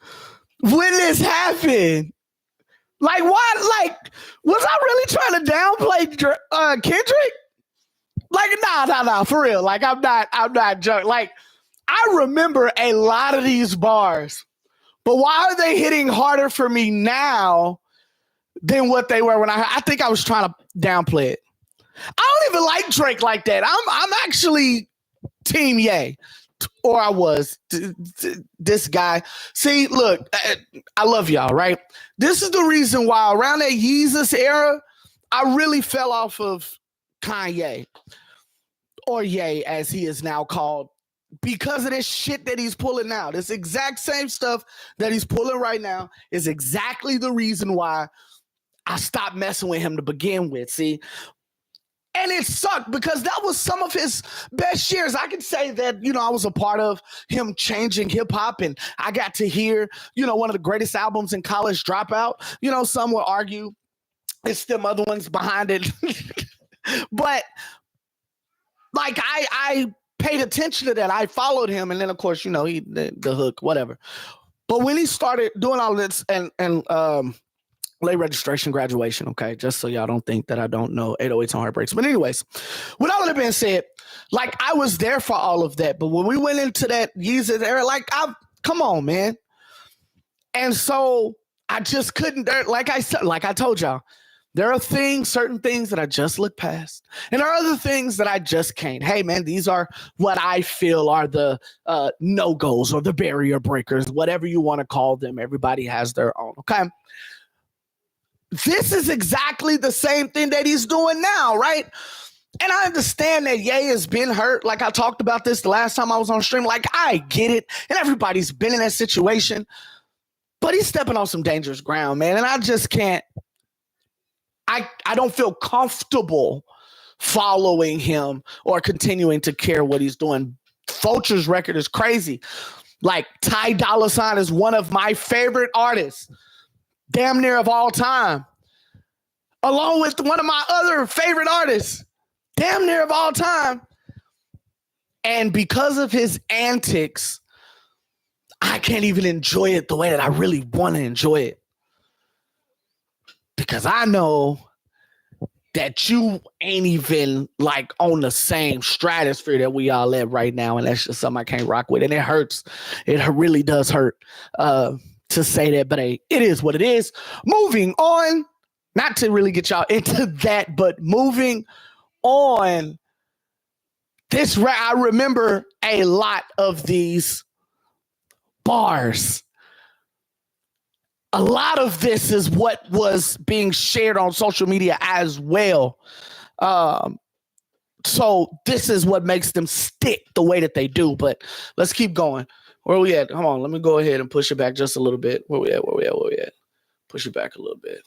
when this happened? Like, why? Like, was I really trying to downplay Kendrick? Like, nah, for real. Like, I'm not joking. Like, I remember a lot of these bars, but why are they hitting harder for me now than what they were when I think I was trying to downplay it. I don't even like Drake like that. I'm actually Team Ye. Or I was this guy. See, look, I love y'all, right? This is the reason why around that Yeezus era, I really fell off of Kanye, or Ye as he is now called, because of this shit that he's pulling now. This exact same stuff that he's pulling right now is exactly the reason why I stopped messing with him to begin with. See? And it sucked because that was some of his best years. I can say that, I was a part of him changing hip hop, and I got to hear, one of the greatest albums in College Dropout. Some would argue it's them other ones behind it. But like I paid attention to that. I followed him, and then of course, the hook, whatever. But when he started doing all this and late registration, graduation, okay, just so y'all don't think that I don't know 808s and Heartbreaks. But anyways, with all of that being said, like, I was there for all of that. But when we went into that Yeezus era, like, come on, man. And so I just couldn't, like I said, like I told y'all, there are certain things that I just look past. And there are other things that I just can't. Hey, man, these are what I feel are the no-goes or the barrier breakers, whatever you want to call them. Everybody has their own, okay? This is exactly the same thing that he's doing now, right? And I understand that Ye has been hurt. Like, I talked about this the last time I was on stream. Like, I get it. And everybody's been in that situation. But he's stepping on some dangerous ground, man. And I just can't. I don't feel comfortable following him or continuing to care what he's doing. Fulcher's record is crazy. Like, Ty Dolla $ign is one of my favorite artists. Damn near of all time, along with one of my other favorite artists, damn near of all time. And because of his antics, I can't even enjoy it the way that I really want to enjoy it. Because I know that you ain't even like on the same stratosphere that we all at right now. And that's just something I can't rock with. And it hurts. It really does hurt. to say that, but hey, it is what it is. Moving on, not to really get y'all into that, but moving on. I remember a lot of these bars. A lot of this is what was being shared on social media as well. So this is what makes them stick the way that they do. But let's keep going. Where we at? Hold on. Let me go ahead and push it back just a little bit. Where we at? Push it back a little bit.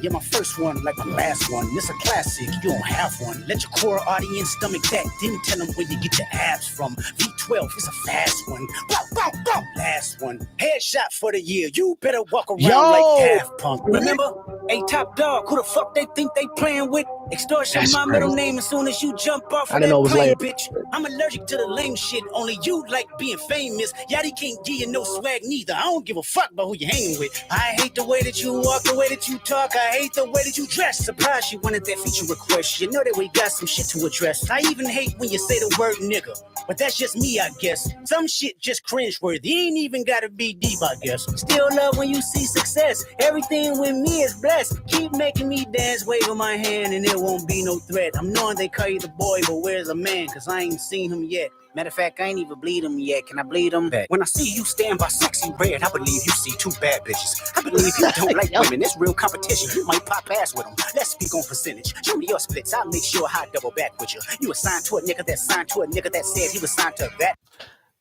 You're my first one, like my last one. This a classic, you don't have one. Let your core audience stomach that. Then tell them where you get your abs from. V12 is a fast one. Bow, bow, bow. Last one. Headshot for the year. You better walk around like Daft Punk. Remember? Hey, top dog, who the fuck they think they playing with? Extortion, that's my middle name as soon as you jump off of that plane, bitch. I'm allergic to the lame shit. Only you like being famous. Yachty can't give you no swag neither. I don't give a fuck about who you hanging with. I hate the way that you walk, the way that you talk. I hate the way that you dress. Surprised you wanted that feature request. You know that we got some shit to address. I even hate when you say the word nigga. But that's just me, I guess. Some shit just cringeworthy. Ain't even gotta be deep, I guess. Still love when you see success. Everything with me is blessed. Keep making me dance, waving my hand, and it won't be no threat. I'm knowing they call you the boy, but where's the man? Cause I ain't seen him yet. Matter of fact, I ain't even bleed him yet. Can I bleed him back? When I see you stand by sexy red, I believe you see two bad bitches. I believe you don't like women. It's real competition. You might pop ass with them. Let's speak on percentage. Show me your splits. I'll make sure I double back with you. You assigned to a nigga that signed to a nigga that said he was signed to that.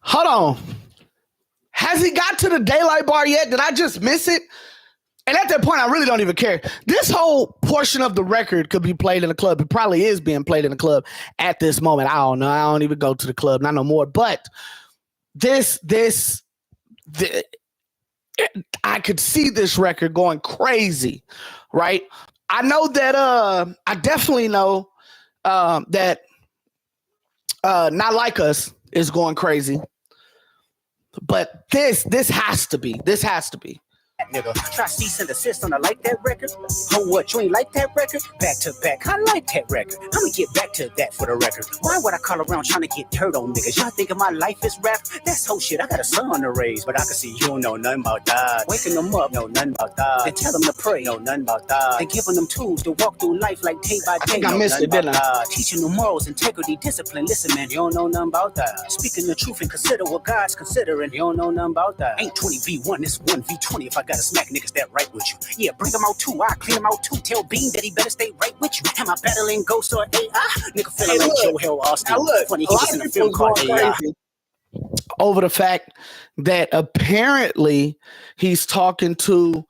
Hold on. Has he got to the daylight bar yet? Did I just miss it? And at that point, I really don't even care. This whole portion of the record could be played in a club. It probably is being played in a club at this moment. I don't know. I don't even go to the club, not no more. But I could see this record going crazy, right? I know that I definitely know that Not Like Us is going crazy. But this has to be. This has to be. Nigga, try cease and desist on I like that record. Oh, what? You ain't like that record? Back to back, I like that record. I'ma get back to that for the record. Why would I call around trying to get dirt on niggas? Y'all thinking my life is rap? That's whole shit. I got a son to raise, but I can see you don't know nothing about that. Waking them up, know nothing about that. Then tell them to pray, know nothing about that. Then giving them tools to walk through life like day by day. I missed it, didn't I? Teaching them morals, integrity, discipline. Listen, man, you don't know nothing about that. Speaking the truth and consider what God's considering. You don't know nothing about that. Ain't 20v1, it's 1v20 if I gotta smack niggas that right with you. Yeah, bring them out too. I clean them out too. Tell Bean that he better stay right with you. Am I battling ghosts or AI? Nigga feeling like Joe Hill Austin. Funny, he was in a film called AI. Over the fact that apparently he's talking to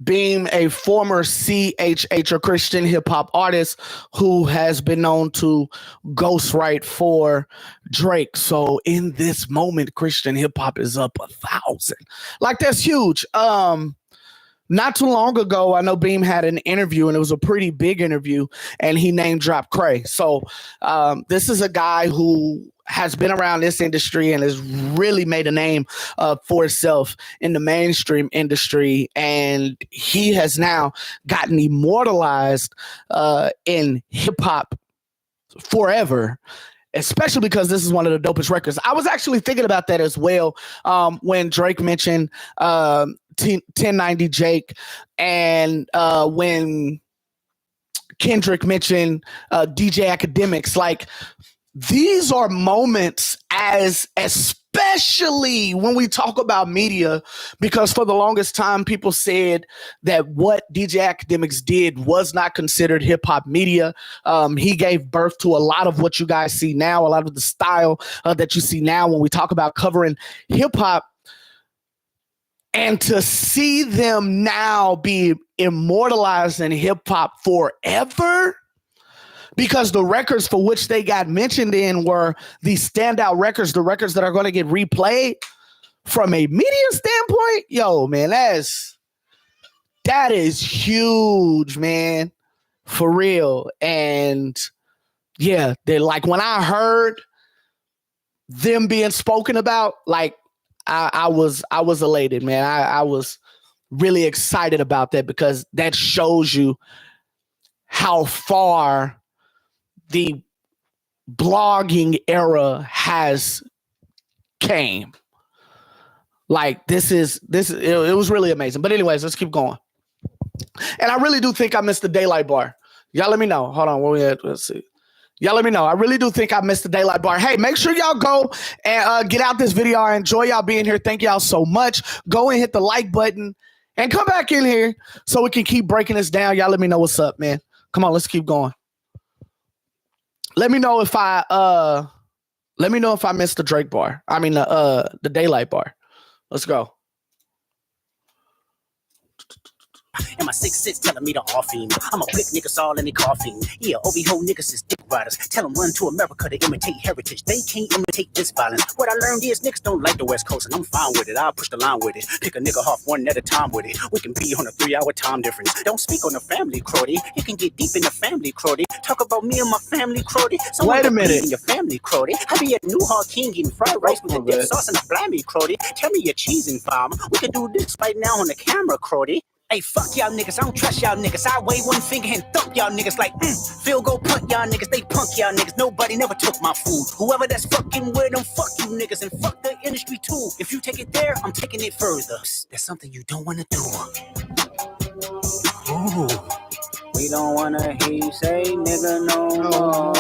Beam, a former CHH or Christian hip hop artist who has been known to ghostwrite for Drake. So in this moment, Christian hip hop is up 1,000. Like, that's huge. Not too long ago, I know Beam had an interview, and it was a pretty big interview, and he name dropped Cray. So this is a guy who has been around this industry and has really made a name for himself in the mainstream industry. And he has now gotten immortalized in hip hop forever, especially because this is one of the dopest records. I was actually thinking about that as well when Drake mentioned 1090 Jake, and when Kendrick mentioned DJ Academics. Like, these are moments, especially when we talk about media, because for the longest time people said that what DJ Academics did was not considered hip-hop media. He gave birth to a lot of what you guys see now, a lot of the style that you see now when we talk about covering hip-hop. And to see them now be immortalized in hip-hop forever, because the records for which they got mentioned in were the standout records, the records that are going to get replayed from a media standpoint. Yo, man, that is huge, man, for real. And yeah, they're like, when I heard them being spoken about, like, I was elated, man. I was really excited about that, because that shows you how far the blogging era has came. Like it was really amazing. But anyways, let's keep going. And I really do think I missed the daylight bar. Y'all let me know. Hold on, where we at? Let's see. Y'all let me know. I really do think I missed the daylight bar. Hey, make sure y'all go and get out this video. I enjoy y'all being here. Thank y'all so much. Go and hit the like button and come back in here so we can keep breaking this down. Y'all let me know what's up, man. Come on, let's keep going. Let me know if I missed the Drake bar. I mean the daylight bar. Let's go. And my 6'6" telling me to off him. I'm a quick niggas all in the coughing. Yeah, OB-ho niggas is dick riders. Tell them run to America to imitate heritage. They can't imitate this violence. What I learned is niggas don't like the West Coast, and I'm fine with it. I'll push the line with it. Pick a nigga off one at a time with it. We can be on a 3-hour time difference. Don't speak on the family, Crody. You can get deep in the family, Crody. Talk about me and my family, Crody. Wait a minute. In your family, Crody. I be at New Hall King eating fried rice with a dip sauce and a blammy, Crody. Tell me your cheese and farm. We can do this right now on the camera, Crody. Hey, fuck y'all niggas, I don't trust y'all niggas. I wave one finger and thump y'all niggas like, field goal punt y'all niggas, they punk y'all niggas. Nobody never took my food. Whoever that's fucking with them, fuck you niggas and fuck the industry too. If you take it there, I'm taking it further. That's something you don't wanna do. Ooh. We don't wanna hear you say nigga no more.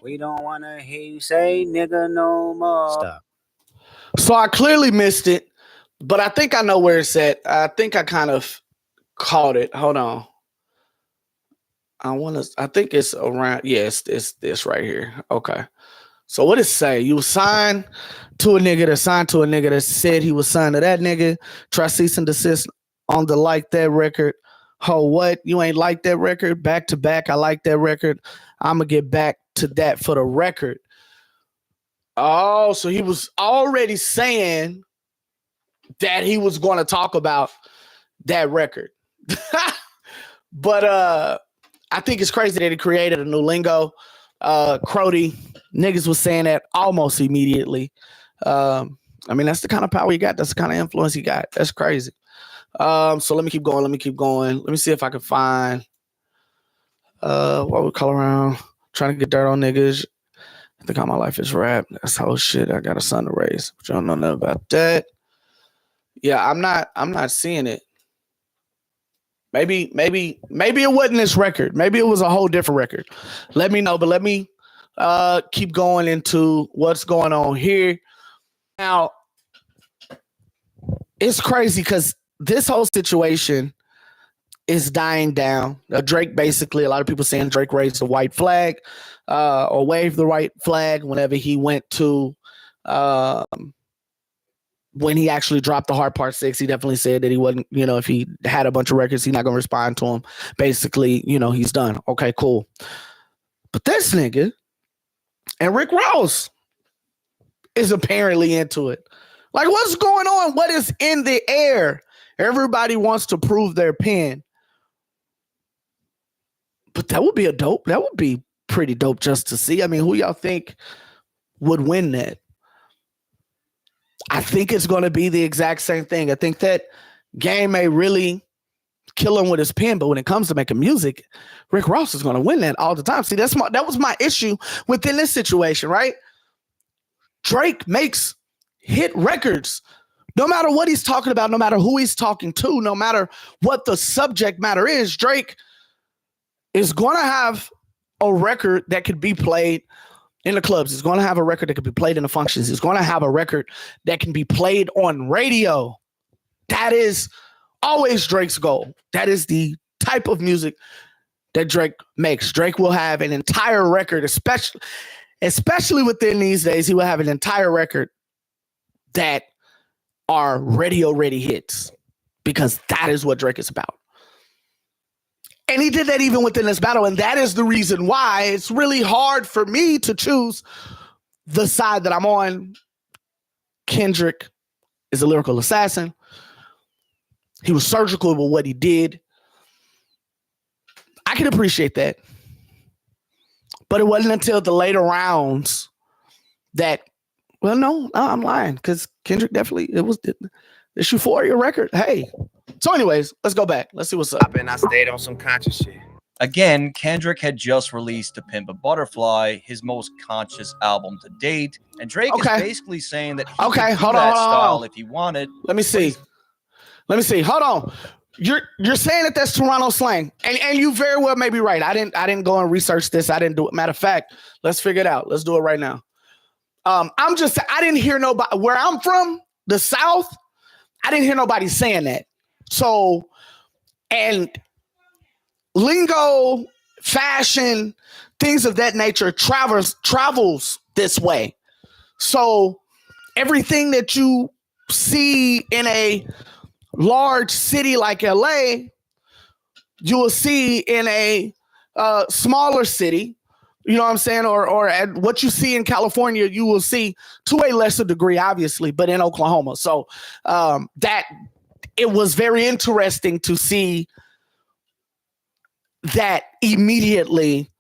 We don't wanna hear you say nigga no more. Stop. So I clearly missed it. But I think I know where it's at. I think I kind of caught it. Hold on. I think it's around. Yes, it's this right here. Okay. So what it say? You signed to a nigga that said he was signed to that nigga. Try cease and desist on the like that record. Oh, what? You ain't like that record? Back to back. I like that record. I'm going to get back to that for the record. Oh, so he was already saying that he was going to talk about that record. But I think it's crazy that he created a new lingo. Crody, niggas was saying that almost immediately. I mean, that's the kind of power he got. That's the kind of influence he got. That's crazy. So let me keep going. Let me see if I can find what we call around trying to get dirt on niggas. I think all my life is rap. That's how shit. I got a son to raise. But you don't know nothing about that. Yeah, I'm not seeing it. Maybe it wasn't this record. Maybe it was a whole different record. Let me know, but let me keep going into what's going on here. Now, it's crazy because this whole situation is dying down. Drake, basically, a lot of people saying Drake raised the white flag or waved the white flag whenever he went to when he actually dropped the Hard Part 6, he definitely said that he wasn't, if he had a bunch of records, he's not going to respond to them. Basically, he's done. Okay, cool. But this nigga and Rick Ross is apparently into it. Like, what's going on? What is in the air? Everybody wants to prove their pen. But that would be pretty dope just to see. I mean, who y'all think would win that? I think it's going to be the exact same thing. I think that Game may really kill him with his pen, but when it comes to making music, Rick Ross is going to win that all the time. See, that was my issue within this situation, right? Drake makes hit records. No matter what he's talking about, no matter who he's talking to, no matter what the subject matter is, Drake is going to have a record that could be played in the clubs. He's going to have a record that can be played in the functions. He's going to have a record that can be played on radio. That is always Drake's goal. That is the type of music that Drake makes. Drake will have an entire record, especially within these days, he will have an entire record that are radio-ready hits because that is what Drake is about. And he did that even within this battle. And that is the reason why it's really hard for me to choose the side that I'm on. Kendrick is a lyrical assassin. He was surgical with what he did. I can appreciate that. But it wasn't until the later rounds that, well, no, I'm lying. Because Kendrick definitely, it was this Euphoria record. Hey. So anyways, let's go back. Let's see what's up. And I stayed on some conscious shit. Again, Kendrick had just released To Pimp a Butterfly, his most conscious album to date, and Drake is basically saying that he could do that style if he wanted. Let me see. Hold on. You're saying that that's Toronto slang, and you very well may be right. I didn't go and research this. I didn't do it. Matter of fact, let's figure it out. Let's do it right now. I didn't hear nobody where I'm from, the South. I didn't hear nobody saying that. So, and lingo, fashion, things of that nature travels this way. So everything that you see in a large city like LA, you will see in a smaller city, you know what I'm saying? Or at what you see in California, you will see to a lesser degree, obviously, but in Oklahoma. So that it was very interesting to see that immediately.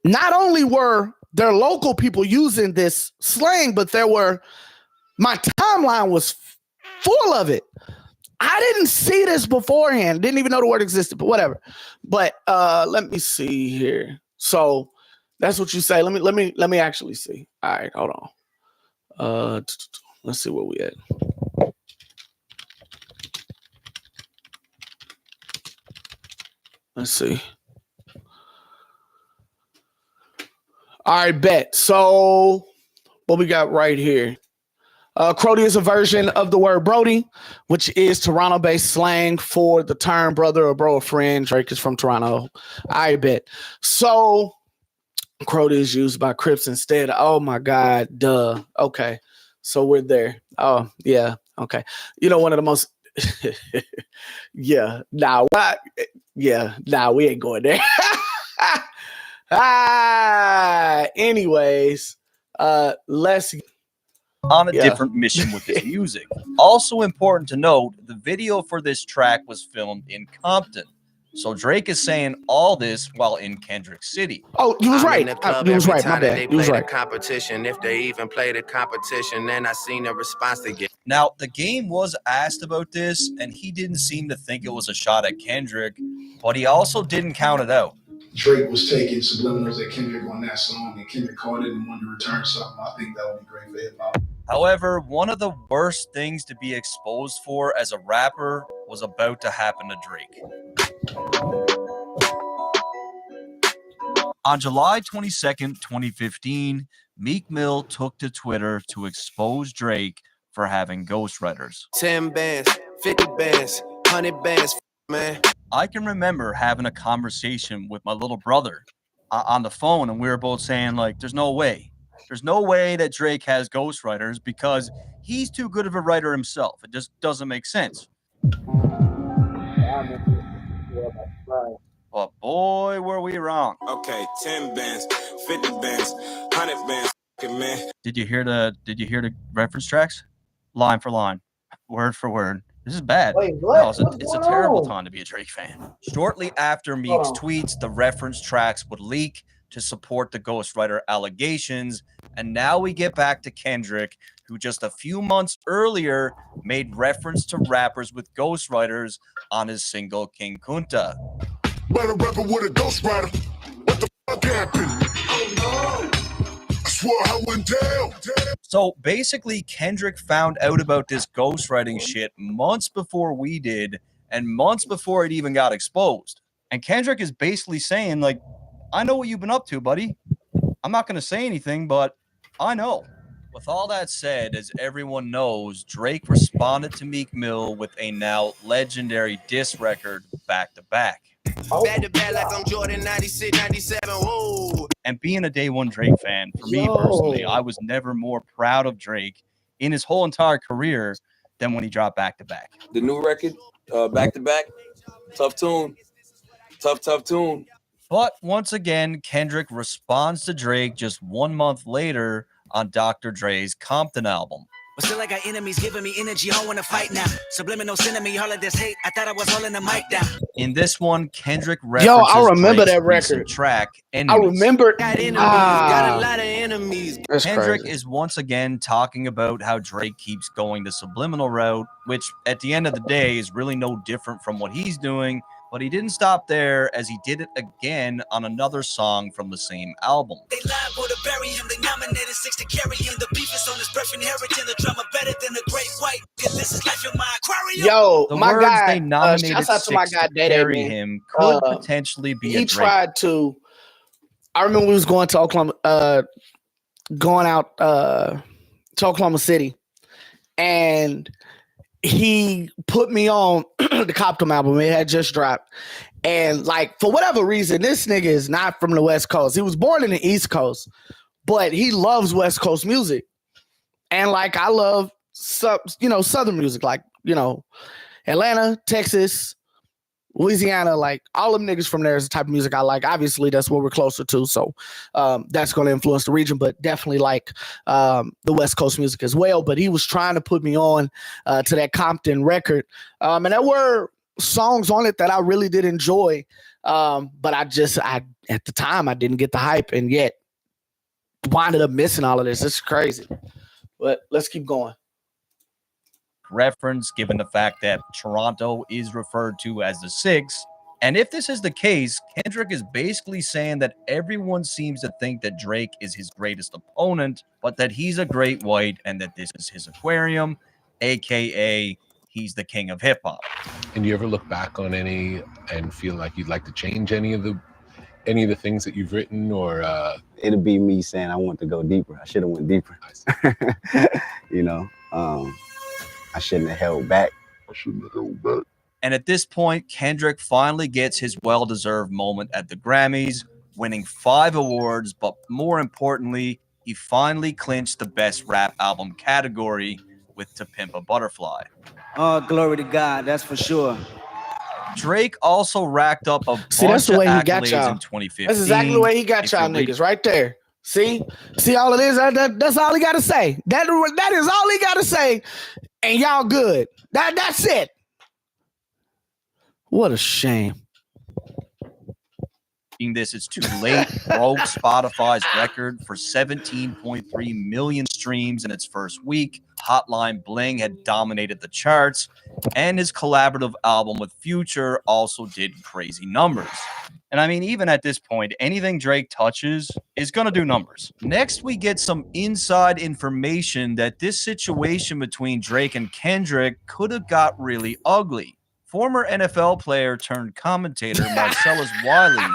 Not only were there local people using this slang, but my timeline was full of it. I didn't see this beforehand. Didn't even know the word existed, but whatever. But let me see here. So that's what you say. Let me actually see. All right, hold on. Let's see where we at. Let's see. All right, bet. So what we got right here? Crody is a version of the word Brody, which is Toronto-based slang for the term brother or bro or friend. Drake is from Toronto. I bet. So Crody is used by Crips instead. Oh my God, duh. Okay, so we're there. Oh yeah, okay. You know, one of the most yeah. We ain't going there. Anyways, let's on a different mission with his music. Also important to note, the video for this track was filmed in Compton. So Drake is saying all this while in Kendrick City. Oh, you was right. You was right. My bad. You was right. Competition, if they even play the competition, then I seen the response they get. Now, the game was asked about this, and he didn't seem to think it was a shot at Kendrick, but he also didn't count it out. Drake was taking subliminals at Kendrick on that song, and Kendrick caught it and wanted to return something. I think that would be great for hip hop. However, one of the worst things to be exposed for as a rapper was about to happen to Drake. On July 22nd, 2015, Meek Mill took to Twitter to expose Drake for having ghostwriters. 10 bands, 50 bands, 100 bands, man. I can remember having a conversation with my little brother on the phone, and we were both saying, like, there's no way. There's no way that Drake has ghostwriters because he's too good of a writer himself. It just doesn't make sense. But boy, were we wrong. Okay, 10 bands, 50 bands, 100 bands, man. Did you hear the reference tracks? Line for line, word for word. This is bad. Wait, what? No, it's a terrible time to be a Drake fan. Shortly after Meek's tweets, the reference tracks would leak to support the ghostwriter allegations. And now we get back to Kendrick, who just a few months earlier made reference to rappers with ghostwriters on his single King Kunta. But a rapper with a ghostwriter. What the fuck happened? Oh no. I swore I went down. So basically, Kendrick found out about this ghostwriting shit months before we did, and months before it even got exposed. And Kendrick is basically saying, like, I know what you've been up to, buddy. I'm not going to say anything, but I know. With all that said, as everyone knows, Drake responded to Meek Mill with a now legendary diss record back to back. Back to back like I'm Jordan 96, 97, whoa. And being a day one Drake fan, for me personally, I was never more proud of Drake in his whole entire career than when he dropped back to back. The new record, back to back, tough tune. But once again, Kendrick responds to Drake just 1 month later on Dr. Dre's Compton album. But still I got enemies giving me energy, I wanna fight now. Subliminal sending me all of this hate, I thought I was holding the mic down. In this one, Kendrick references I remember Drake's that record. recent track, Enemies. I remember. Got enemies, got a lot of enemies. That's Kendrick crazy. is once again talking about how Drake keeps going the subliminal route, which at the end of the day is really no different from what he's doing, But he didn't stop there, as he did it again on another song from the same album. They liable to bury him. They nominated 6 to carry him. The beef is on his breath, inheriting the drama better than the great white. This is life in my aquarium. Yo, The my words guy, they nominated shouts out to my 6 guy to Datin, carry man. him could potentially be a He Drake. tried to. I remember we was going to Oklahoma, going out to Oklahoma City, and he put me on the Compton album. It had just dropped. And like, for whatever reason, this nigga is not from the West Coast. He was born in the East Coast, but he loves West Coast music. And like, I love Southern music, like, Atlanta, Texas, Louisiana, like all them niggas from there is the type of music I like. Obviously, that's what we're closer to. So that's going to influence the region, but definitely like the West Coast music as well. But he was trying to put me on to that Compton record. And there were songs on it that I really did enjoy. But at the time, I didn't get the hype, and yet winded up missing all of this. It's crazy. But let's keep going. Reference, given the fact that Toronto is referred to as the 6. And if this is the case, Kendrick is basically saying that everyone seems to think that Drake is his greatest opponent, but that he's a great white and that this is his aquarium, aka he's the king of hip hop. And do you ever look back on any and feel like you'd like to change any of the things that you've written, or it'll be me saying I want to go deeper. I should have went deeper. I shouldn't have held back. And at this point, Kendrick finally gets his well-deserved moment at the Grammys, winning 5 awards, but more importantly, he finally clinched the Best Rap Album category with To Pimp a Butterfly. Oh, glory to God, that's for sure. Drake also racked up a bunch that's the of way he accolades got y'all. in 2015. That's exactly the way he got y'all niggas right there. See all of this? That's all he got to say. That is all he got to say. And y'all good. That's it. What a shame. This it's too late broke Spotify's record for 17.3 million streams in its first week. Hotline Bling had dominated the charts, and his collaborative album with Future also did crazy numbers. And I mean, even at this point, anything Drake touches is going to do numbers. Next, we get some inside information that this situation between Drake and Kendrick could have got really ugly. Former NFL player turned commentator Marcellus Wiley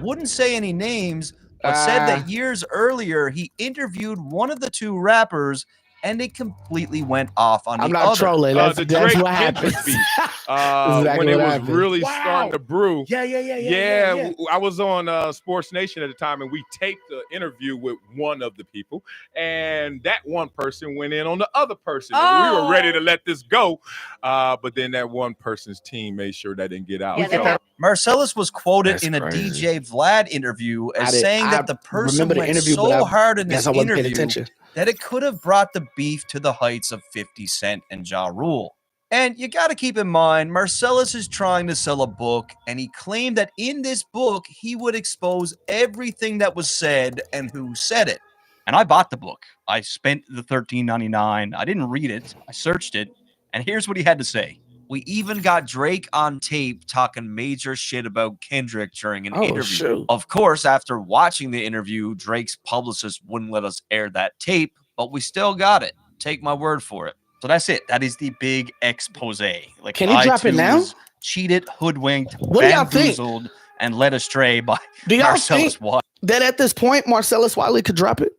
wouldn't say any names, but said that years earlier he interviewed one of the two rappers and it completely went off on I'm the not other. trolling. That's what happened. Exactly when it was happened. really starting to brew. Yeah. I was on Sports Nation at the time, and we taped the interview with one of the people, and that one person went in on the other person. And we were ready to let this go, but then that one person's team made sure that didn't get out. Marcellus was quoted in a DJ Vlad interview as saying that the person went so hard in this interview that it could have brought the beef to the heights of 50 Cent and Ja Rule. And you got to keep in mind, Marcellus is trying to sell a book, and he claimed that in this book, he would expose everything that was said and who said it. And I bought the book. I spent the $13.99. I didn't read it. I searched it. And here's what he had to say. We even got Drake on tape talking major shit about Kendrick during an interview. Shoot. Of course, after watching the interview, Drake's publicist wouldn't let us air that tape, but we still got it. Take my word for it. So that's it. That is the big expose. Like, can he drop it now? Cheated, hoodwinked, what do y'all think? bamboozled, and led astray by do y'all Marcellus think Wiley. That at this point, Marcellus Wiley could drop it?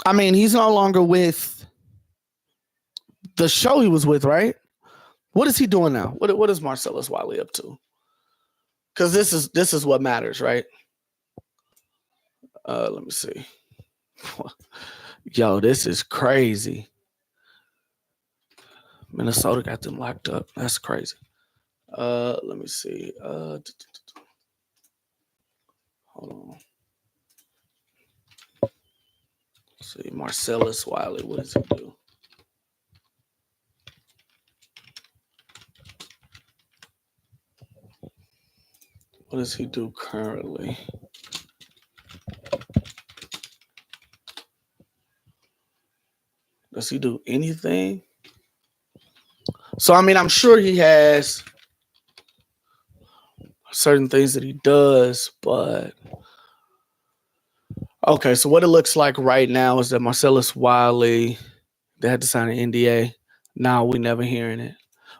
I mean, he's no longer with the show he was with, right? What is he doing now? What is Marcellus Wiley up to? Because this is what matters, right? Let me see. Yo, this is crazy. Minnesota got them locked up. That's crazy. Let me see. Hold on. Let's see, Marcellus Wiley. What does he do? What does he do currently? Does he do anything? So, I mean, I'm sure he has certain things that he does, but okay. So what it looks like right now is that Marcellus Wiley, they had to sign an NDA. Now we never hearing it.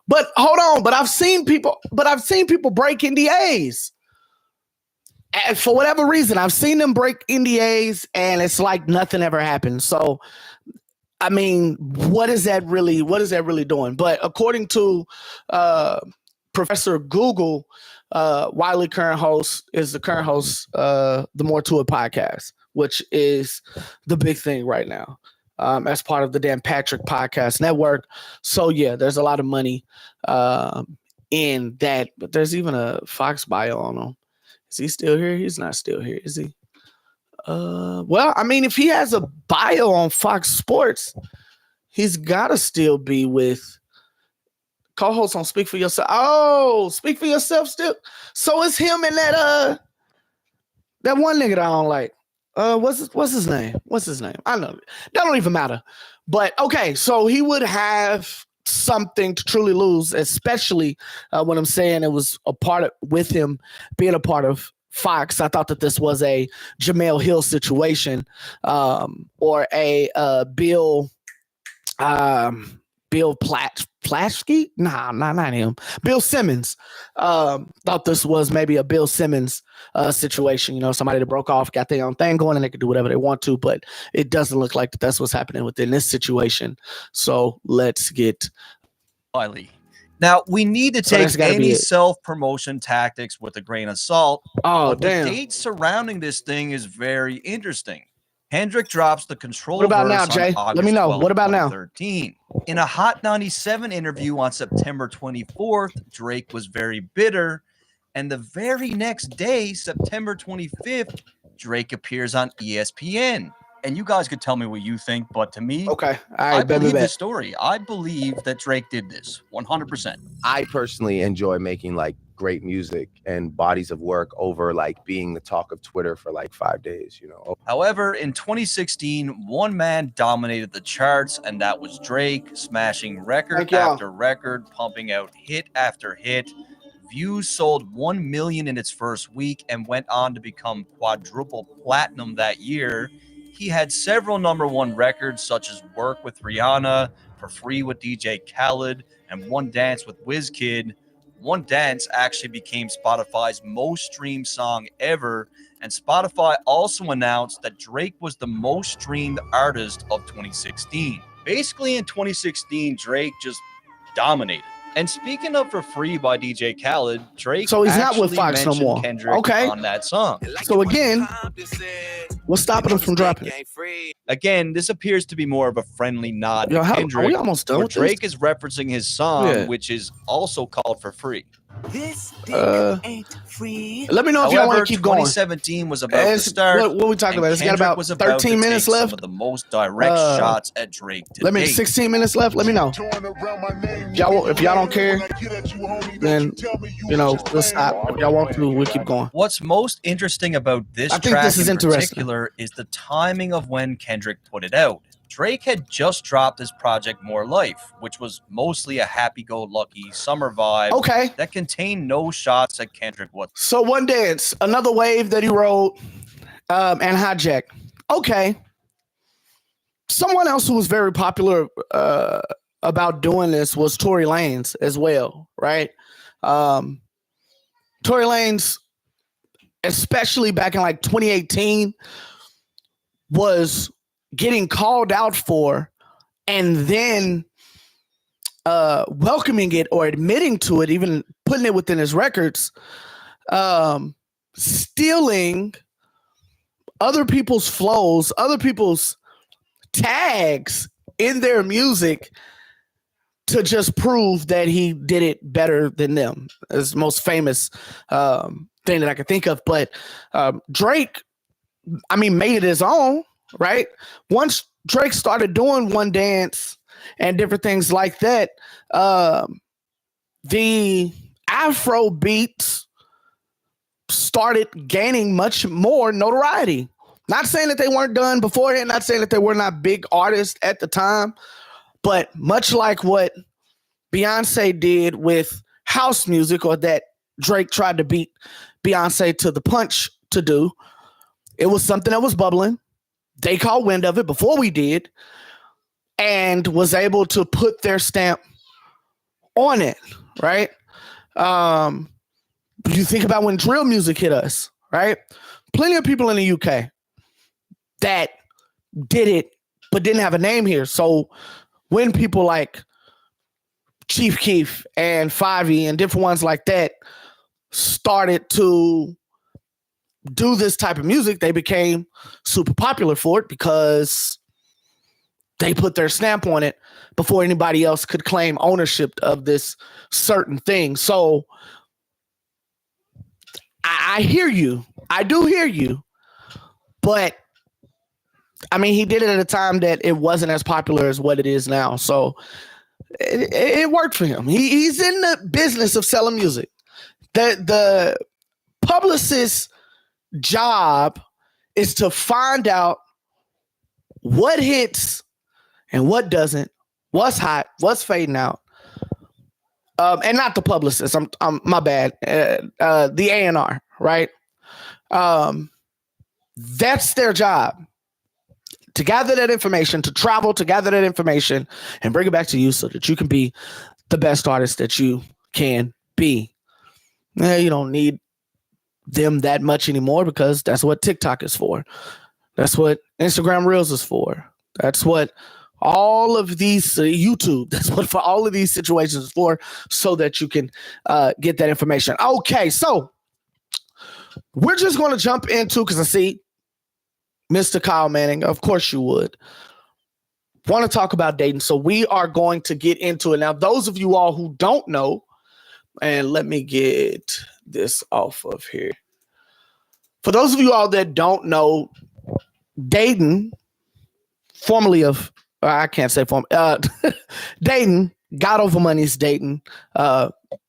But hold on, but I've seen people break NDAs. And for whatever reason, I've seen them break NDAs and it's like nothing ever happened. So I mean, what is that really doing? But according to Professor Google, Wiley is the current host the More To It podcast, which is the big thing right now. As part of the Dan Patrick Podcast Network. So yeah, there's a lot of money in that, but there's even a Fox bio on him. Is he still here? He's not still here, is he? Well, I mean, if he has a bio on Fox Sports, he's gotta still be with co-host on Speak for Yourself. Oh, Speak for Yourself still. So it's him and that one nigga that I don't like. What's his name? I know. That don't even matter. But okay, so he would have something to truly lose, especially when I'm saying it was a part of with him being a part of Fox. I thought that this was a Jamel Hill situation, or a Bill Plaschke? Nah, not him. Bill Simmons. Thought this was maybe a Bill Simmons situation. You know, somebody that broke off, got their own thing going, and they could do whatever they want to, but it doesn't look like that's what's happening within this situation. So let's get Wiley. Now, we need to take any self-promotion tactics with a grain of salt. Oh, but damn. The date surrounding this thing is very interesting. Kendrick drops the Control What about verse now, Jay? on August Let me know. 12th, What about now? 2013. In a Hot 97 interview on September 24th, Drake was very bitter. And the very next day, September 25th, Drake appears on ESPN. And you guys could tell me what you think, but to me, okay, I believe this story. I believe that Drake did this 100%. I personally enjoy making like great music and bodies of work over like being the talk of Twitter for like 5 days, you know. However, in 2016, one man dominated the charts, and that was Drake, smashing record after record, pumping out hit after hit. Views sold 1 million in its first week and went on to become quadruple platinum that year. He had several #1 records, such as Work with Rihanna, For Free with DJ Khaled, and One Dance with WizKid. One Dance actually became Spotify's most streamed song ever, and Spotify also announced that Drake was the most streamed artist of 2016. Basically, in 2016, Drake just dominated. And speaking of For Free by DJ Khaled, Drake so he's not with Fox no more. Kendrick on that song. So again, what's stopping him from dropping it? Again, this appears to be more of a friendly nod to Kendrick. Are we almost done with Drake this? is referencing his song, which is also called For Free. This ain't free. Let me know if y'all want to keep going. 2017 was about to start. What are we talking about? It's got about 13 minutes left. Some of the most direct shots at Drake today. 16 minutes left. Let me know. If y'all don't care, then we'll stop. If y'all want to, we'll keep going. What's most interesting about this track in particular is the timing of when Kendrick put it out. Drake had just dropped his project More Life, which was mostly a happy-go-lucky summer vibe that contained no shots at Kendrick whatsoever. So One Dance, another wave that he wrote, and Hijack. Okay. Someone else who was very popular about doing this was Tory Lanez as well, right? Tory Lanez, especially back in like 2018, was getting called out for and then welcoming it or admitting to it, even putting it within his records, stealing other people's flows, other people's tags in their music to just prove that he did it better than them. It's the most famous thing that I could think of. But Drake, made it his own. Right? Once Drake started doing One Dance and different things like that, the Afro beats started gaining much more notoriety. Not saying that they weren't done beforehand, not saying that they were not big artists at the time, but much like what Beyonce did with house music, or that Drake tried to beat Beyonce to the punch to do. It was something that was bubbling. They caught wind of it before we did and was able to put their stamp on it, right? You think about when drill music hit us, right? Plenty of people in the UK that did it but didn't have a name here. So when people like Chief Keef and 5E and different ones like that started to do this type of music, they became super popular for it because they put their stamp on it before anybody else could claim ownership of this certain thing. So I hear you. I do hear you. But I mean, he did it at a time that it wasn't as popular as what it is now. So it worked for him. He's in the business of selling music. The publicist's job is to find out what hits and what doesn't, what's hot, what's fading out. And not the publicist. I'm my bad. The A&R, right? That's their job. To gather that information, to travel, to gather that information and bring it back to you so that you can be the best artist that you can be. You don't need them that much anymore because that's what TikTok is for. That's what Instagram Reels is for. That's what all of these YouTube, that's what for all of these situations is for, so that you can get that information. Okay, so we're just going to jump into, because I see Mr. Kyle Manning, of course you would, want to talk about Datin. So we are going to get into it. Now, those of you all who don't know, and let me get this off of here. For those of you all that don't know, Datin, formerly of, I can't say formerly, Datin, God Over Money's Datin,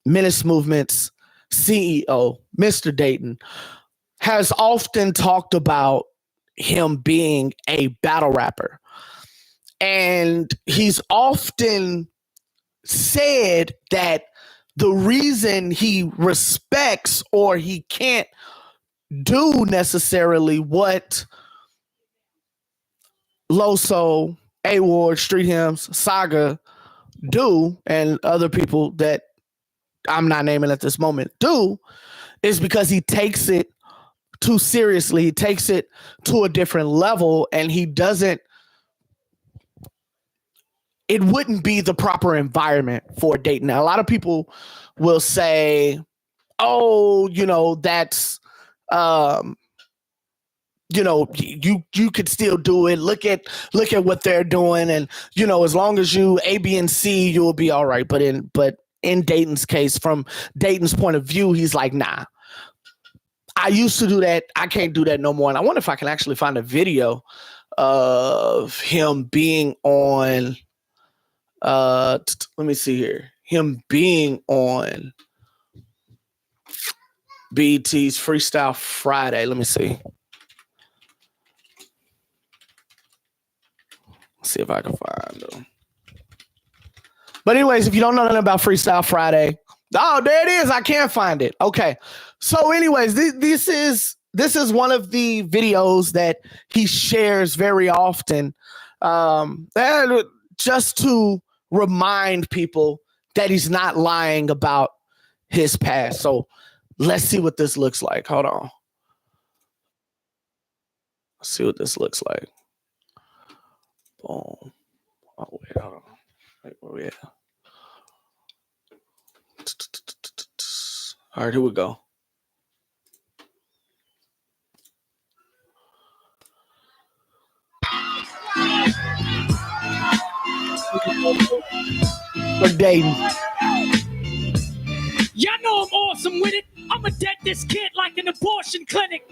Menace Movement's CEO, Mr. Datin, has often talked about him being a battle rapper. And he's often said that the reason he respects or he can't do necessarily what Loso, A-Ward, Street Hymns, Saga do, and other people that I'm not naming at this moment do, is because he takes it too seriously. He takes it to a different level, and he doesn't, it wouldn't be the proper environment for Datin. Now, a lot of people will say, oh, you know, that's, you know, you could still do it. Look at what they're doing. And, you know, as long as you A, B, and C, you'll be all right. But in Datin's case, from Datin's point of view, he's like, nah, I used to do that. I can't do that no more. And I wonder if I can actually find a video of him being on, let me see here. Him being on BET's Freestyle Friday. Let me see. Let's see if I can find them. But anyways, if you don't know nothing about Freestyle Friday, oh, there it is. I can't find it. Okay. So anyways, this is one of the videos that he shares very often, just to remind people that he's not lying about his past. So let's see what this looks like. Hold on. Let's see what this looks like. Boom. Oh, wait, hold on. Wait, where we at? All right, here we go. For Datin. Y'all know I'm awesome with it. I'ma dead this kid like an abortion clinic.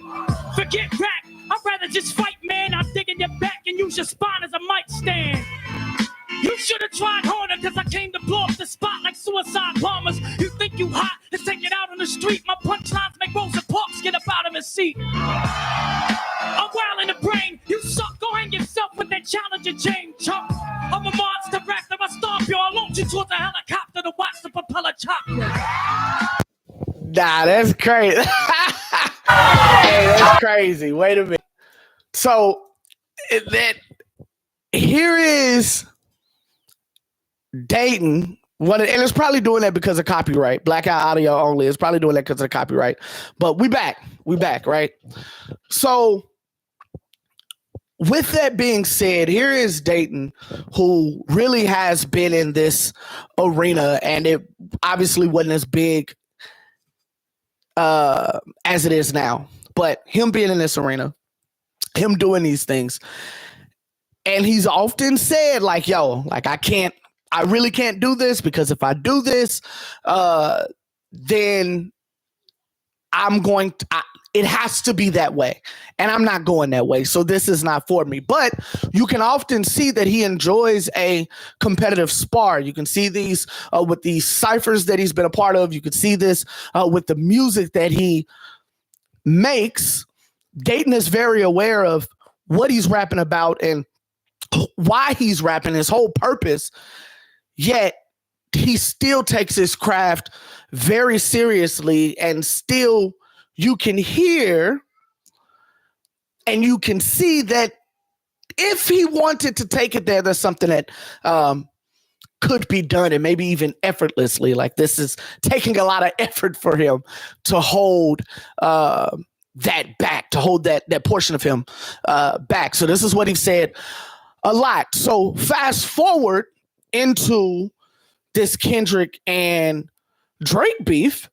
Forget rap. I'd rather just fight, man. I'll dig in your back and use your spine as a mic stand. You should have tried harder, cause I came to blow up the spot like suicide bombers. You think you hot? Let's take it out on the street. My punchlines make Rosa Parks get up out of his seat. I'm wild in the brain. You suck. Go hang yourself with that challenger chain, chump. I'm a monster raptor. I stomp you. I launch you towards a helicopter to watch the propeller chop. Nah, that's crazy. Hey, that's crazy. Wait a minute. So that here is Datin. And it's probably doing that because of copyright. Blackout audio only. It's probably doing that because of copyright. But we back, right? So with that being said, here is Datin, who really has been in this arena, and it obviously wasn't as big as it is now. But him being in this arena, him doing these things, and he's often said, like, yo, like, I really can't do this, because if I do this, then I'm going to, it has to be that way. And I'm not going that way. So this is not for me. But you can often see that he enjoys a competitive spar. You can see these with these ciphers that he's been a part of. You can see this with the music that he makes. Datin is very aware of what he's rapping about and why he's rapping, his whole purpose. Yet he still takes his craft very seriously, and still you can hear and you can see that if he wanted to take it there, there's something that could be done, and maybe even effortlessly. Like, this is taking a lot of effort for him to hold that back, to hold that portion of him back. So this is what he said a lot. So fast forward into this Kendrick and Drake beef.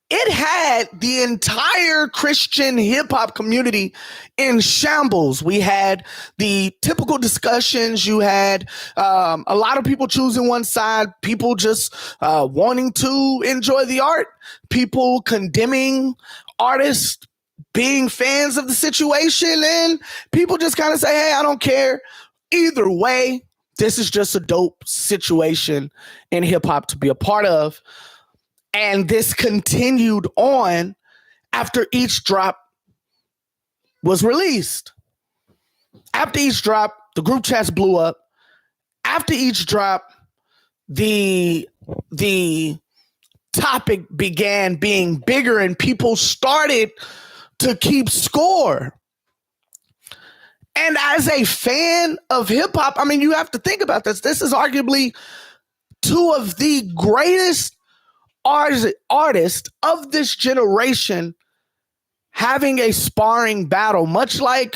It had the entire Christian hip hop community in shambles. We had the typical discussions. You had a lot of people choosing one side, people just wanting to enjoy the art, people condemning artists being fans of the situation, and people just kind of say, hey, I don't care. Either way, this is just a dope situation in hip hop to be a part of. And this continued on after each drop was released. After each drop, the group chats blew up. After each drop, the topic began being bigger, and people started to keep score. And as a fan of hip hop, I mean, you have to think about this. This is arguably two of the greatest artists of this generation having a sparring battle, much like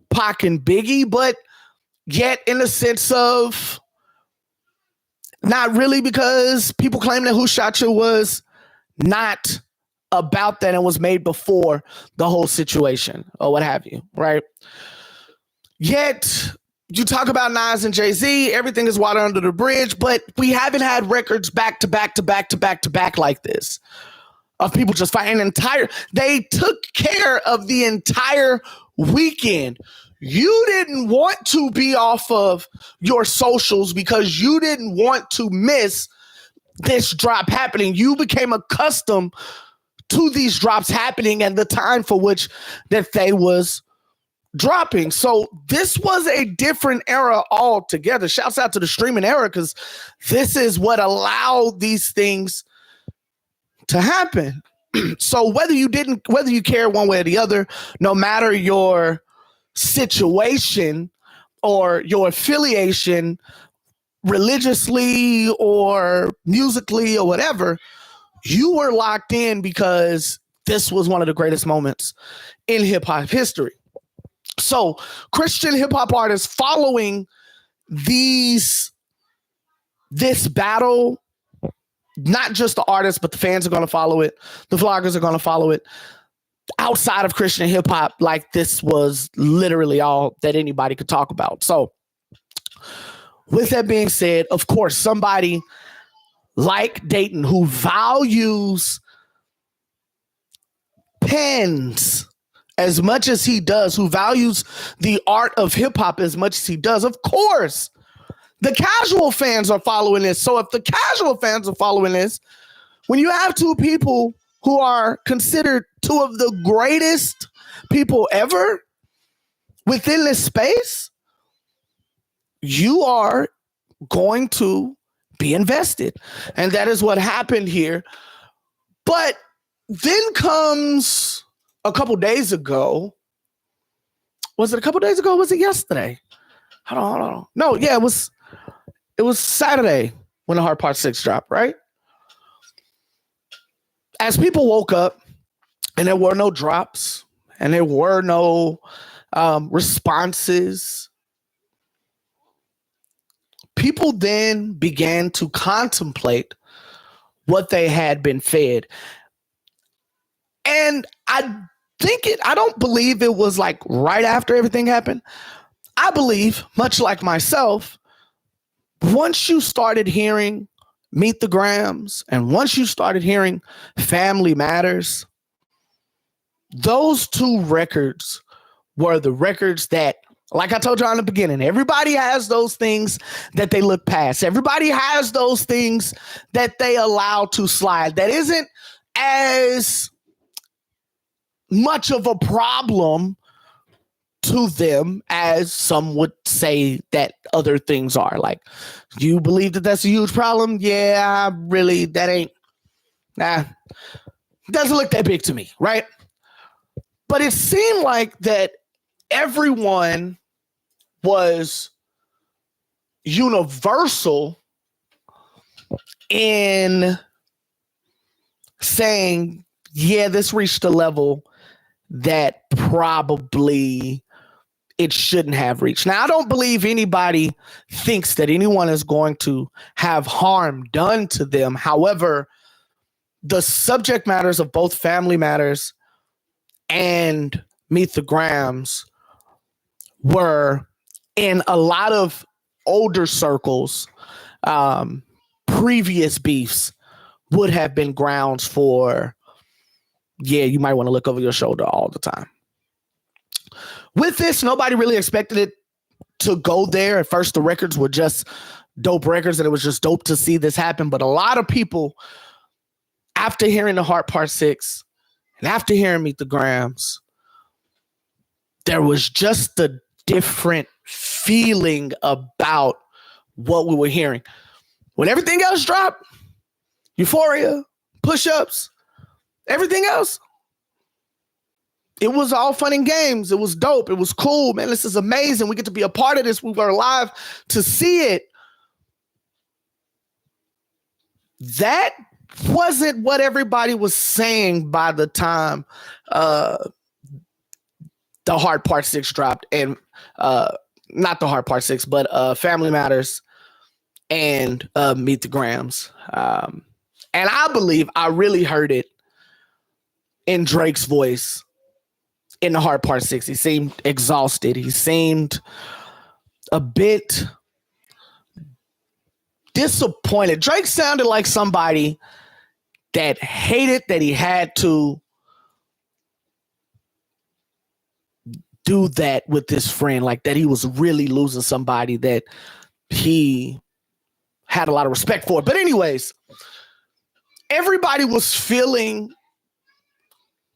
Pac and Biggie, but yet in the sense of not really, because people claim that Who Shot You was not about that and was made before the whole situation or what have you, right? Yet you talk about Nas and Jay-Z, everything is water under the bridge, but we haven't had records back to back like this of people just fighting they took care of the entire weekend. You didn't want to be off of your socials because you didn't want to miss this drop happening. You became accustomed to these drops happening and the time for which that they was dropping. So this was a different era altogether. Shouts out to the streaming era, because this is what allowed these things to happen. So whether you care one way or the other, no matter your situation or your affiliation religiously or musically or whatever, you were locked in because this was one of the greatest moments in hip hop history. So Christian hip hop artists following this battle, not just the artists, but the fans are going to follow it. The vloggers are going to follow it. Outside of Christian hip hop, like, this was literally all that anybody could talk about. So with that being said, of course, somebody like Datin, who values pens as much as he does, who values the art of hip hop as much as he does, of course, the casual fans are following this. So if the casual fans are following this, when you have two people who are considered two of the greatest people ever within this space, you are going to be invested. And that is what happened here. But then comes a couple days ago. Was it a couple days ago? Or was it yesterday? Hold on. No, yeah, it was Saturday when the Hard Part 6 dropped, right? As people woke up and there were no drops and there were no responses, people then began to contemplate what they had been fed. And I don't believe it was like right after everything happened. I believe, much like myself, once you started hearing Meet the Grams and once you started hearing Family Matters, those two records were the records that, like I told you in the beginning, everybody has those things that they look past. Everybody has those things that they allow to slide. That isn't as much of a problem to them as some would say that other things are. Like, you believe that that's a huge problem? Yeah, really, that ain't, doesn't look that big to me, right? But it seemed like that everyone was universal in saying, yeah, this reached a level that probably it shouldn't have reached. Now, I don't believe anybody thinks that anyone is going to have harm done to them. However, the subject matters of both Family Matters and Meet the Grams were, in a lot of older circles, previous beefs would have been grounds for, yeah, you might want to look over your shoulder all the time. With this, nobody really expected it to go there. At first, the records were just dope records, and it was just dope to see this happen. But a lot of people, after hearing the Hard Part 6 and after hearing Meet the Grams, there was just a different feeling about what we were hearing. When everything else dropped, Euphoria, push-ups, everything else, it was all fun and games. It was dope. It was cool, man. This is amazing. We get to be a part of this. We were alive to see it. That wasn't what everybody was saying by the time the Hard Part 6 dropped. And not the Hard Part 6, but Family Matters and Meet the Grams. And I believe I really heard it in Drake's voice in the Hard Part 6. He seemed exhausted. He seemed a bit disappointed. Drake sounded like somebody that hated that he had to do that with this friend, like that he was really losing somebody that he had a lot of respect for. But anyways, everybody was feeling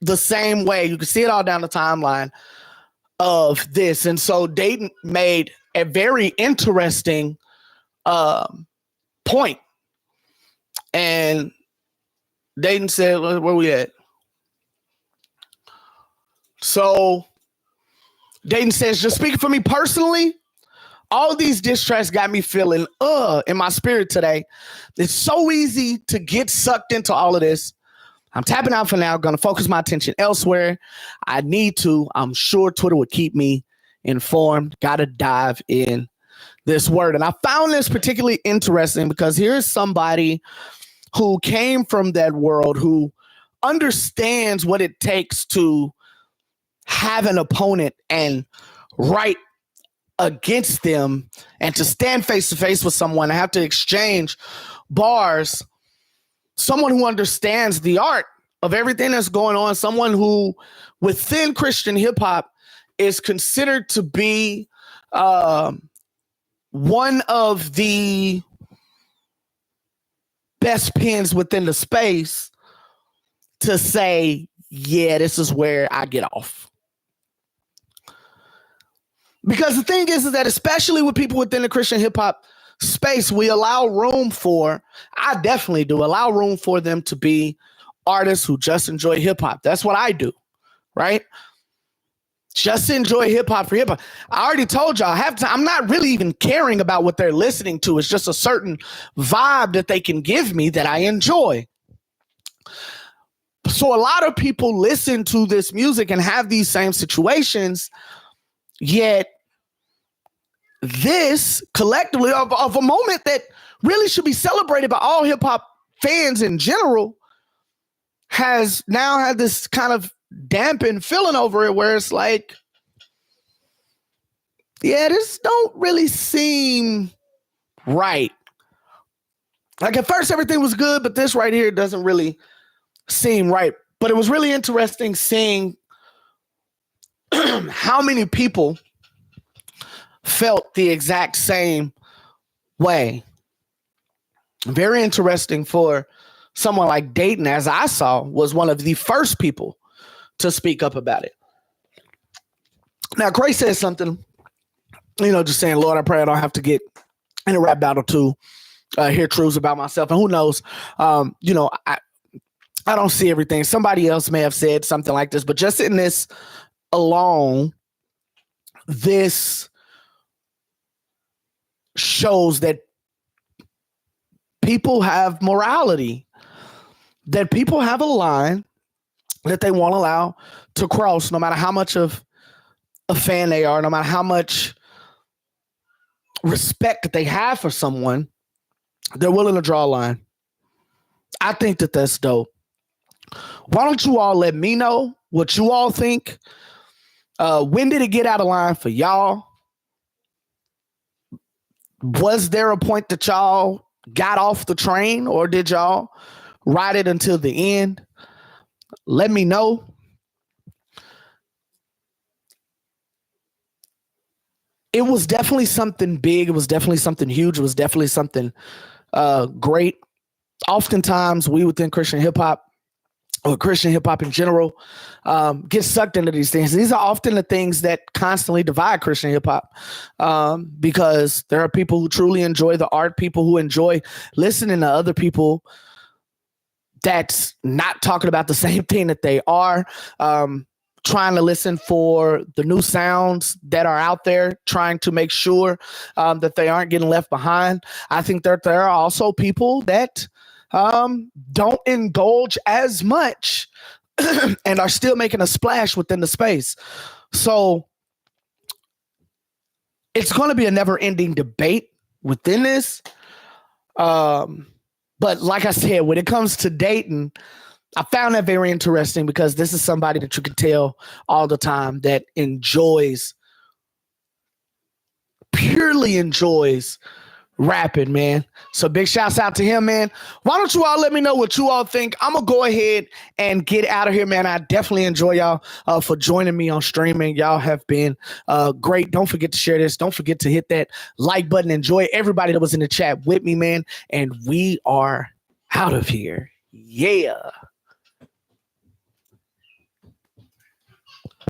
the same way. You can see it all down the timeline of this. And so Datin made a very interesting point. And Datin said, where we at? So Datin says, just speaking for me personally, all of these diss tracks got me feeling in my spirit today. It's so easy to get sucked into all of this. I'm tapping out for now, gonna focus my attention elsewhere. I need to. I'm sure Twitter would keep me informed. Gotta dive in this word. And I found this particularly interesting because here's somebody who came from that world, who understands what it takes to have an opponent and write against them and to stand face to face with someone and have to exchange bars. Someone who understands the art of everything that's going on, someone who within Christian hip hop is considered to be one of the best pens within the space to say, yeah, this is where I get off. Because the thing is that especially with people within the Christian hip hop space, we allow room for, I definitely do, allow room for them to be artists who just enjoy hip hop. That's what I do, right? Just enjoy hip hop for hip hop. I already told y'all, I'm not really even caring about what they're listening to. It's just a certain vibe that they can give me that I enjoy. So a lot of people listen to this music and have these same situations, yet this collectively of a moment that really should be celebrated by all hip hop fans in general has now had this kind of dampened feeling over it where it's like, yeah, this don't really seem right. Like at first everything was good, but this right here doesn't really seem right. But it was really interesting seeing how many people felt the exact same way. Very interesting for someone like Datin, as I saw, was one of the first people to speak up about it. Now, Cray says something, just saying, Lord, I pray I don't have to get in a rap battle to hear truths about myself. And who knows, I don't see everything. Somebody else may have said something like this, but just in this alone, this shows that people have morality, that people have a line that they won't allow to cross, no matter how much of a fan they are, no matter how much respect that they have for someone, they're willing to draw a line. I think that that's dope. Why don't you all let me know what you all think? When did it get out of line for y'all? Was there a point that y'all got off the train, or did y'all ride it until the end? Let me know. It was definitely something big. It was definitely something huge. It was definitely something great. Oftentimes, we within Christian hip hop, or Christian hip hop in general, get sucked into these things. These are often the things that constantly divide Christian hip hop, because there are people who truly enjoy the art, people who enjoy listening to other people that's not talking about the same thing that they are, trying to listen for the new sounds that are out there, trying to make sure that they aren't getting left behind. I think that there are also people that don't indulge as much and are still making a splash within the space. So it's going to be a never-ending debate within this. But like I said, when it comes to Datin, I found that very interesting because this is somebody that you can tell all the time that purely enjoys rapping, man. So big shouts out to him, man. Why don't you all let me know what you all think? I'm gonna go ahead and get out of here, man. I definitely enjoy y'all for joining me on streaming. Y'all have been great. Don't forget to share this. Don't forget to hit that like button. Enjoy everybody that was in the chat with me, man. And we are out of here. Yeah.